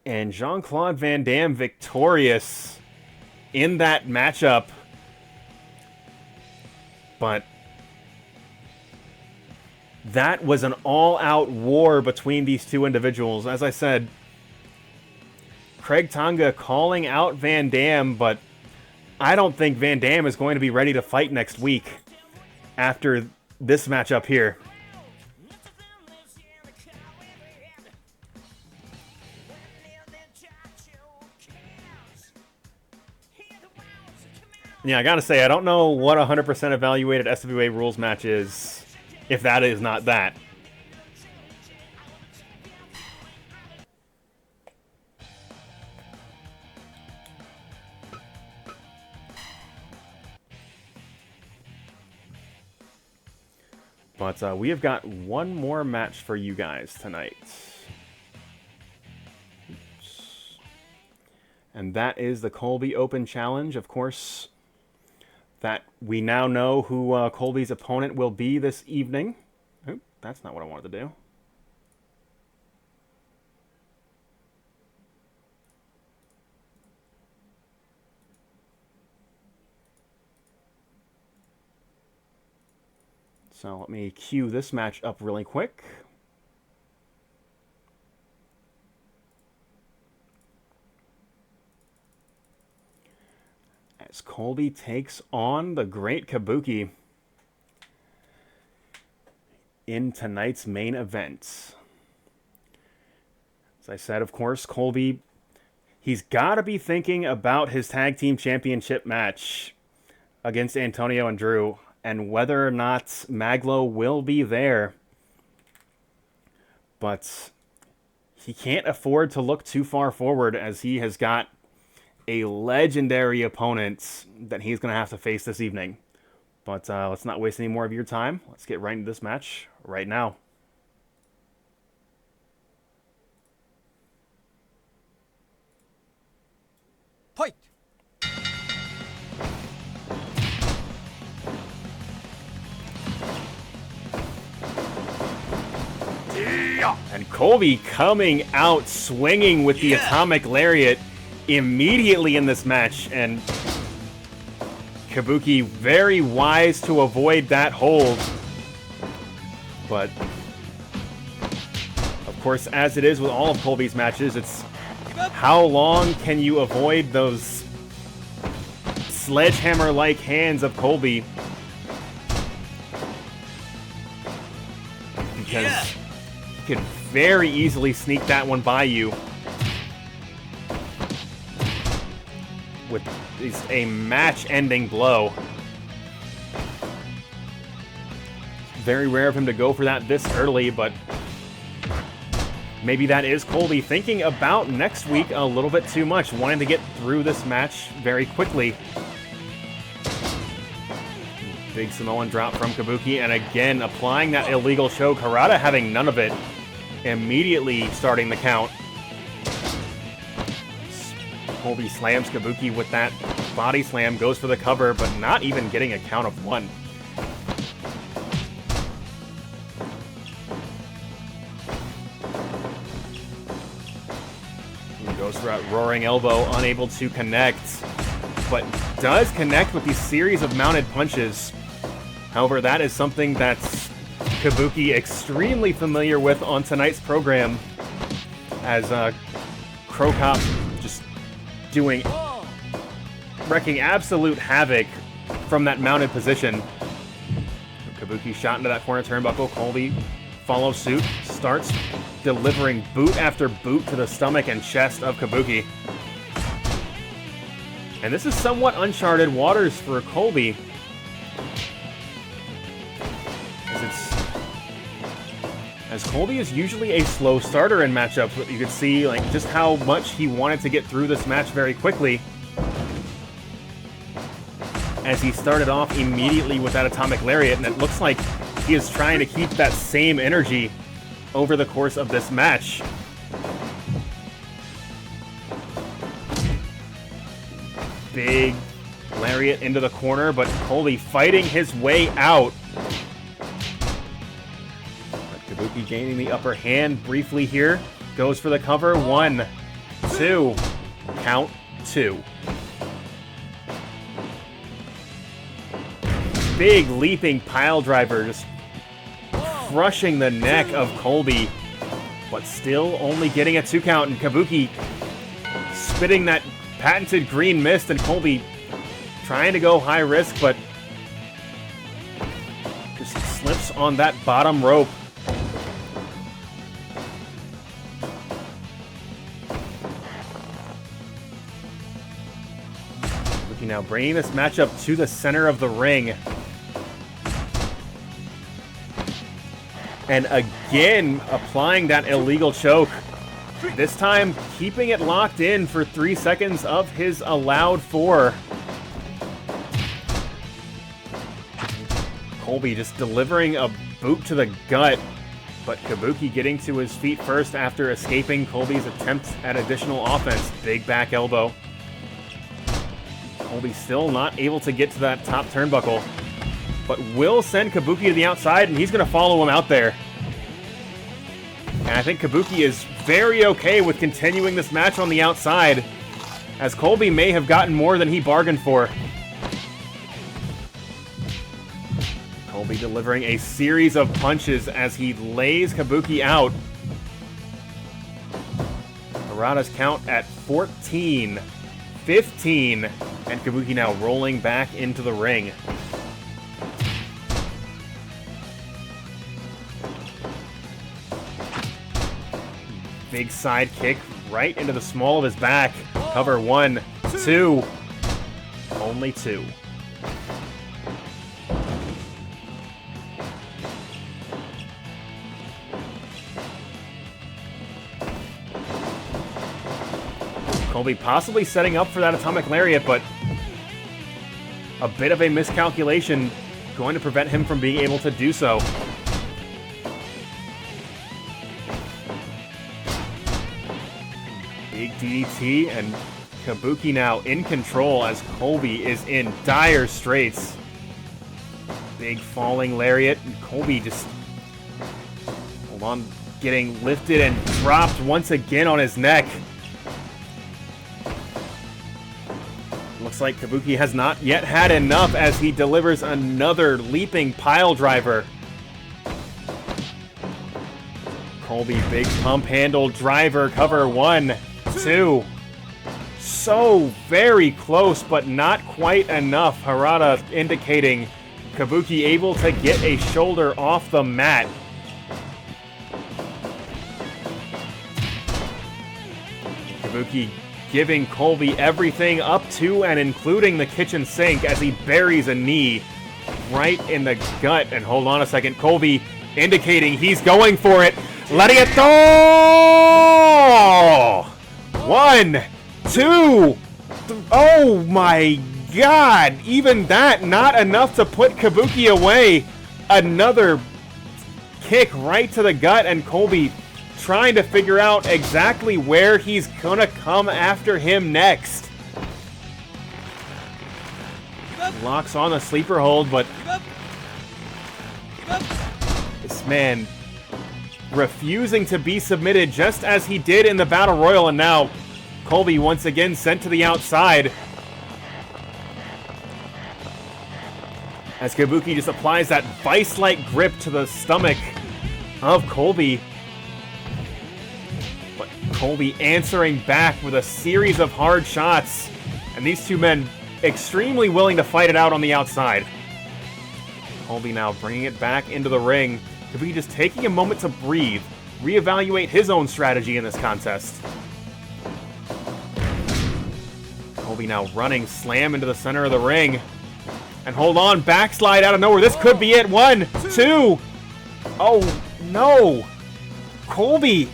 And Jean-Claude Van Damme victorious in that matchup. But that was an all-out war between these two individuals. As I said, Craig Tonga calling out Van Damme, but I don't think Van Damme is going to be ready to fight next week after this matchup here. Yeah, I gotta say, I don't know what 100% evaluated SWA rules match is, if that is not that. But we have got one more match for you guys tonight. Oops. And that is the COLBY Open Challenge, of course. That we now know who COLBY's opponent will be this evening. Oop, that's not what I wanted to do. So let me cue this match up really quick. As COLBY takes on the great Kabuki in tonight's main event. As I said, of course, COLBY, he's got to be thinking about his tag team championship match against Antonio and Drew, and whether or not Maglo will be there. But he can't afford to look too far forward, as he has got a legendary opponent that he's going to have to face this evening. But let's not waste any more of your time. Let's get right into this match right now. Fight. And COLBY coming out swinging with the Atomic Lariat immediately in this match, and Kabuki very wise to avoid that hold. But of course, as it is with all of COLBY's matches, it's How long can you avoid those sledgehammer-like hands of COLBY? Because he could very easily sneak that one by you with a match-ending blow. Very rare of him to go for that this early, but maybe that is COLBY thinking about next week a little bit too much, wanting to get through this match very quickly. Big Samoan drop from Kabuki, and again applying that illegal choke. Harada having none of it, immediately starting the count. COLBY slams Kabuki with that body slam, goes for the cover, but not even getting a count of 1. Goes for that roaring elbow, unable to connect, but does connect with these series of mounted punches. However, that is something that's Kabuki extremely familiar with on tonight's program, as Krokop just wrecking absolute havoc from that mounted position. Kabuki shot into that corner turnbuckle. COLBY follows suit, starts delivering boot after boot to the stomach and chest of Kabuki. And this is somewhat uncharted waters for COLBY, as COLBY is usually a slow starter in matchups, but you could see like just how much he wanted to get through this match very quickly, as he started off immediately with that atomic lariat, and it looks like he is trying to keep that same energy over the course of this match. Big lariat into the corner, but COLBY fighting his way out. Kabuki gaining the upper hand briefly here. Goes for the cover. 1, 2. Count 2. Big leaping pile driver, just crushing the neck of COLBY, but still only getting a 2 count. And Kabuki spitting that patented green mist, and COLBY trying to go high risk, but just slips on that bottom rope. Now bringing this matchup to the center of the ring. And again, applying that illegal choke. This time, keeping it locked in for 3 seconds of his allowed 4. COLBY just delivering a boot to the gut, but Kabuki getting to his feet first after escaping COLBY's attempt at additional offense. Big back elbow. COLBY still not able to get to that top turnbuckle, but will send Kabuki to the outside, and he's going to follow him out there. And I think Kabuki is very okay with continuing this match on the outside, as COLBY may have gotten more than he bargained for. COLBY delivering a series of punches as he lays Kabuki out. Harada's count at 14, 15, and Kabuki now rolling back into the ring. Big side kick right into the small of his back. Cover 1, 2. Only 2. COLBY possibly setting up for that atomic lariat, but a bit of a miscalculation going to prevent him from being able to do so. Big DDT, and Kabuki now in control as COLBY is in dire straits. Big falling lariat, and COLBY just, hold on, getting lifted and dropped once again on his neck. Looks like Kabuki has not yet had enough as he delivers another leaping pile driver. COLBY, big pump handle driver, cover 1, 2. So very close, but not quite enough. Harada indicating Kabuki able to get a shoulder off the mat. Kabuki giving COLBY everything up to and including the kitchen sink as he buries a knee right in the gut. And hold on a second, COLBY indicating he's going for it, letting it go! 1, 2, oh my god! Even that, not enough to put Kabuki away. Another kick right to the gut, and COLBY trying to figure out exactly where he's gonna come after him next. Locks on the sleeper hold, but this man refusing to be submitted just as he did in the Battle Royal, and now COLBY once again sent to the outside. As Kabuki just applies that vice-like grip to the stomach of COLBY. But COLBY answering back with a series of hard shots. And these two men extremely willing to fight it out on the outside. COLBY now bringing it back into the ring. Kabuki just taking a moment to breathe, reevaluate his own strategy in this contest. COLBY now running slam into the center of the ring. And hold on, backslide out of nowhere. This could be it. 1, 2. Oh, no. COLBY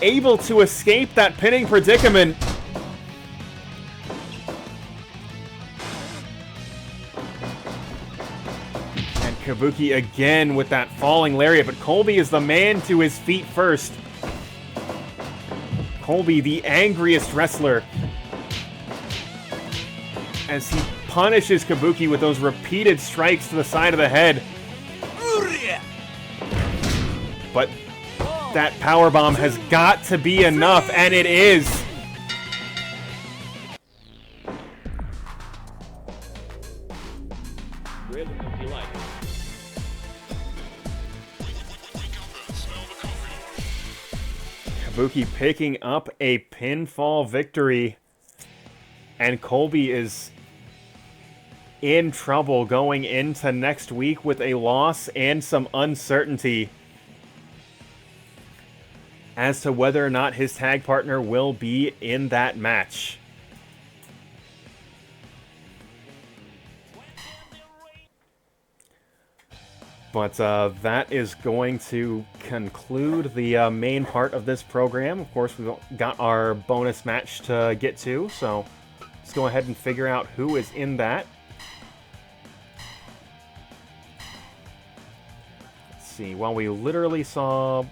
able to escape that pinning predicament. And Kabuki again with that falling lariat, but COLBY is the man to his feet first. COLBY, the angriest wrestler, as he punishes Kabuki with those repeated strikes to the side of the head. But that powerbomb has got to be enough, and it is. Kabuki picking up a pinfall victory, and COLBY is in trouble going into next week with a loss and some uncertainty as to whether or not his tag partner will be in that match. But that is going to conclude the main part of this program. Of course, we've got our bonus match to get to, so let's go ahead and figure out who is in that. See, while we literally saw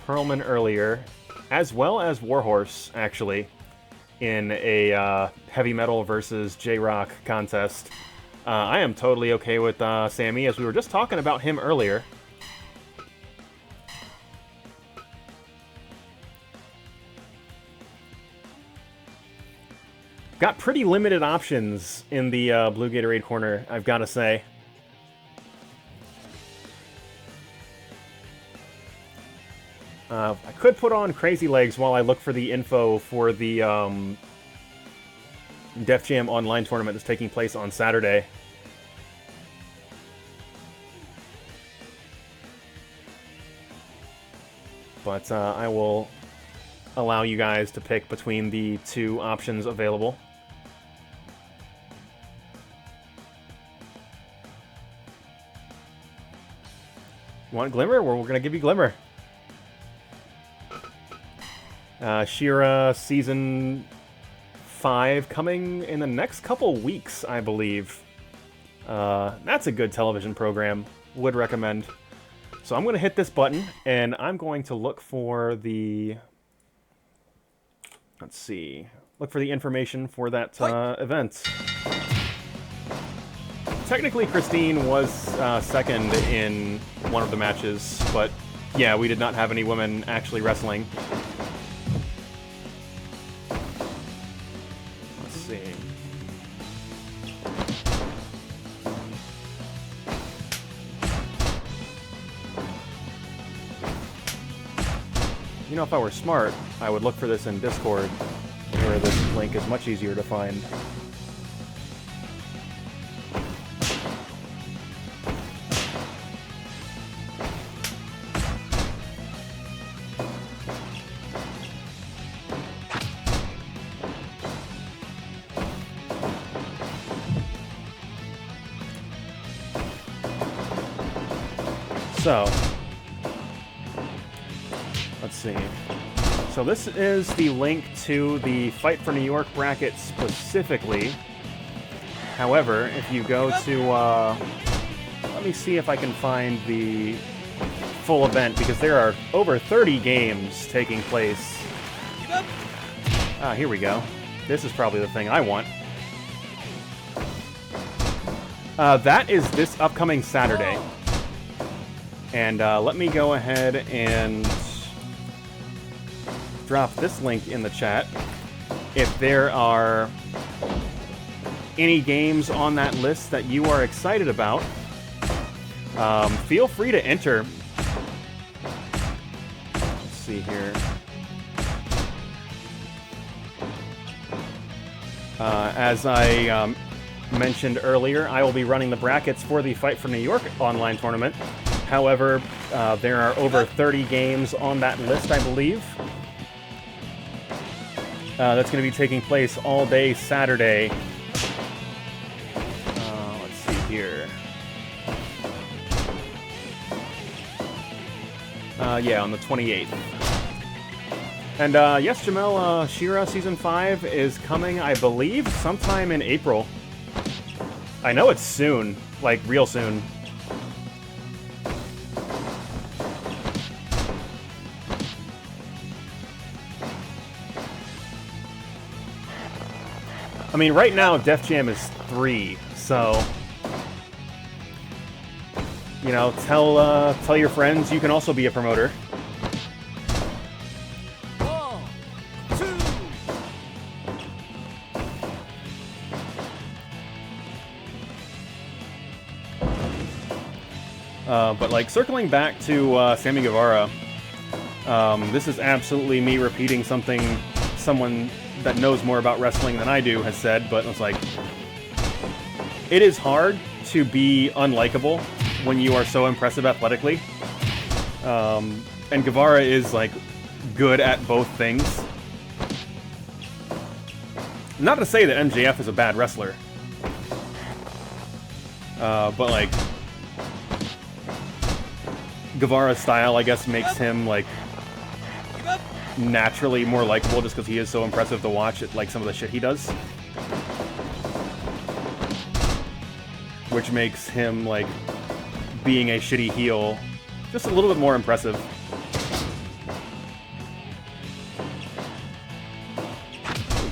Pearlman earlier, as well as Warhorse, actually, in a heavy metal versus J-Rock contest, I am totally okay with Sammy, as we were just talking about him earlier. Got pretty limited options in the Blue Gatorade corner, I've got to say. I could put on Crazy Legs while I look for the info for the Def Jam online tournament that's taking place on Saturday. But I will allow you guys to pick between the two options available. Want Glimmer? Well, we're going to give you Glimmer. She-Ra Season 5 coming in the next couple weeks, I believe. That's a good television program. Would recommend. So I'm going to hit this button, and I'm going to look for the... Let's see. Look for the information for that event. Technically, Christine was second in one of the matches, but yeah, we did not have any women actually wrestling. Let's see. You know, if I were smart, I would look for this in Discord, where this link is much easier to find. So, let's see. So this is the link to the Fight for New York bracket specifically. However, if you go to, let me see if I can find the full event, because there are over 30 games taking place. Ah, here we go. This is probably the thing I want. That is this upcoming Saturday. And let me go ahead and drop this link in the chat. If there are any games on that list that you are excited about, feel free to enter. Let's see here. As I mentioned earlier, I will be running the brackets for the Fight for New York online tournament. However, there are over 30 games on that list, I believe. That's going to be taking place all day Saturday. Let's see here. Yeah, on the 28th. And yes, Jamel, She-Ra Season 5 is coming, I believe, sometime in April. I know it's soon, like real soon. I mean, right now, Def Jam is 3, so... You know, tell your friends you can also be a promoter. 1, 2. But, like, circling back to Sammy Guevara, this is absolutely me repeating something someone that knows more about wrestling than I do has said, but it's like, it is hard to be unlikable when you are so impressive athletically. And Guevara is, like, good at both things. Not to say that MJF is a bad wrestler. But, like, Guevara's style, I guess, makes him, like, naturally more likable just because he is so impressive to watch at, like, some of the shit he does. Which makes him, like, being a shitty heel just a little bit more impressive.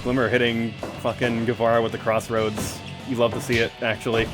Glimmer hitting fucking Guevara with the crossroads. You love to see it, actually.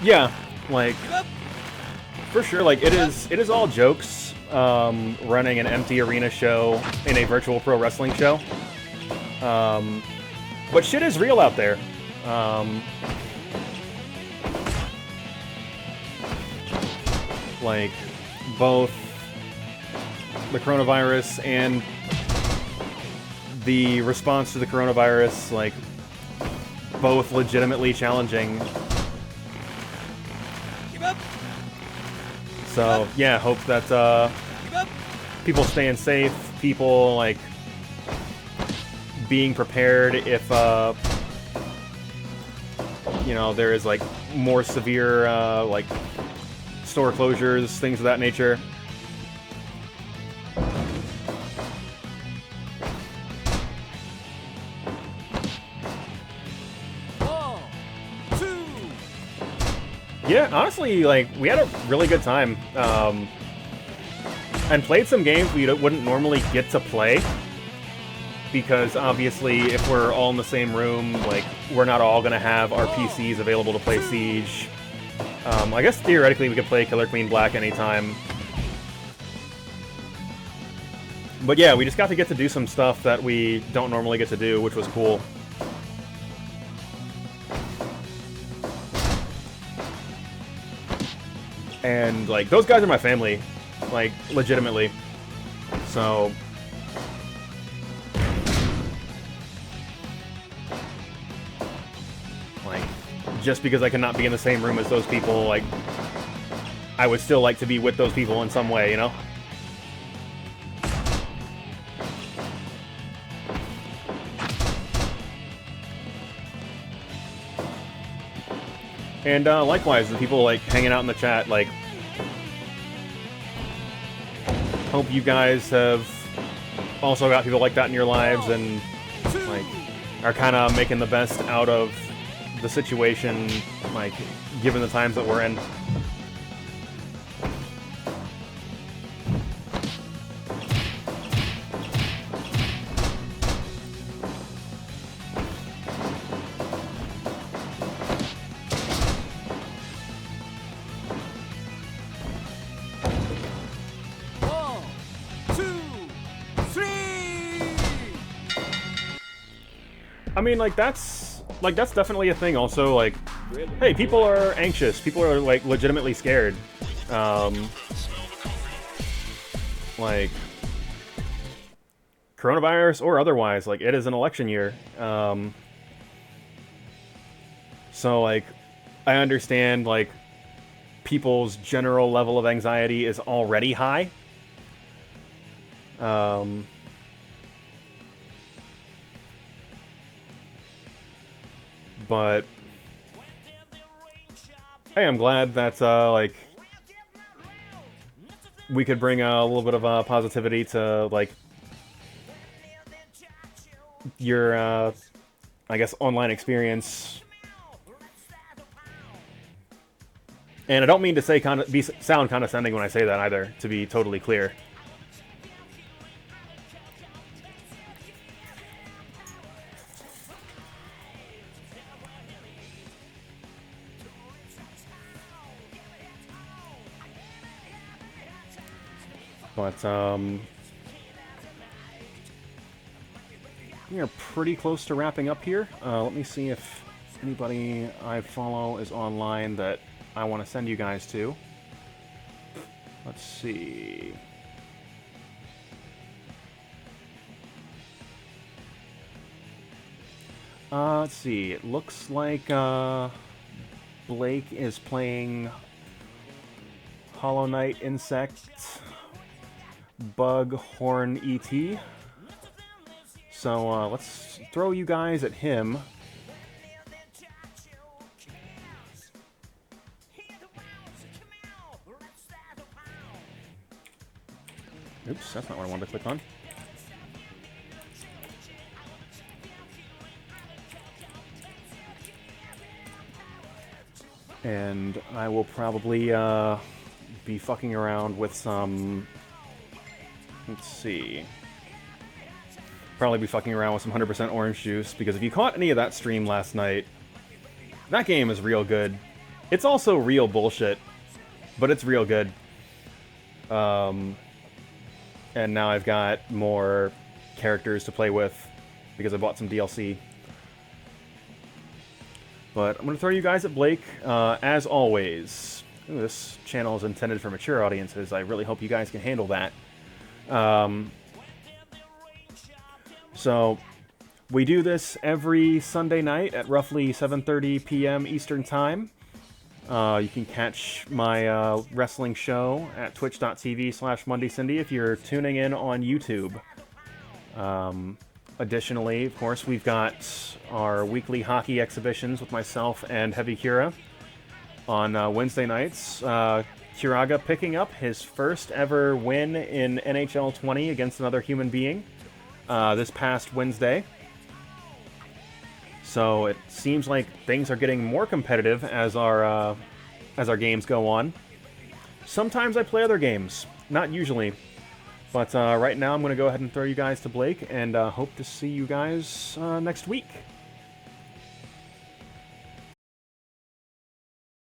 Yeah, like, for sure, like, it is all jokes, running an empty arena show in a virtual pro wrestling show. But shit is real out there. Like, both the coronavirus and the response to the coronavirus, like, both legitimately challenging. So, yeah, hope that, people staying safe, people, like, being prepared if, you know, there is, like, more severe, like, store closures, things of that nature. Yeah, honestly, like, we had a really good time. And played some games we wouldn't normally get to play. Because, obviously, if we're all in the same room, like, we're not all gonna have our PCs available to play Siege. I guess, theoretically, we could play Killer Queen Black anytime. But yeah, we just got to get to do some stuff that we don't normally get to do, which was cool. And, like, those guys are my family. Like, legitimately. So... like, just because I cannot be in the same room as those people, like... I would still like to be with those people in some way, you know? And likewise, the people like hanging out in the chat, like, hope you guys have also got people like that in your lives and like are kind of making the best out of the situation, like, given the times that we're in. I mean, like, that's definitely a thing also, like, hey, people are anxious, people are, like, legitimately scared, like, coronavirus or otherwise, like, it is an election year, so, like, I understand, like, people's general level of anxiety is already high, but hey, I'm glad that, like, we could bring a little bit of positivity to, like, your, I guess, online experience. And I don't mean to say sound condescending when I say that either, to be totally clear. But, we are pretty close to wrapping up here. Let me see if anybody I follow is online that I want to send you guys to. Let's see. Let's see. It looks like, Blake is playing Hollow Knight Insect Bug Horn ET. So let's throw you guys at him. Oops, that's not what I wanted to click on. And I will probably be fucking around with some... Let's see. Probably be fucking around with some 100% orange juice, because if you caught any of that stream last night, that game is real good. It's also real bullshit, but it's real good. And now I've got more characters to play with, because I bought some DLC. But I'm going to throw you guys at Blake, as always. Ooh, this channel is intended for mature audiences. I really hope you guys can handle that. So, we do this every Sunday night at roughly 7:30 p.m. Eastern Time. You can catch my wrestling show at twitch.tv/MondayCindy if you're tuning in on YouTube. Additionally, of course, we've got our weekly hockey exhibitions with myself and Heavy Kira on Wednesday nights. Kiraga picking up his first ever win in NHL 20 against another human being this past Wednesday. So it seems like things are getting more competitive as our as our games go on. Sometimes I play other games, not usually. But right now I'm going to go ahead and throw you guys to Blake, and hope to see you guys next week.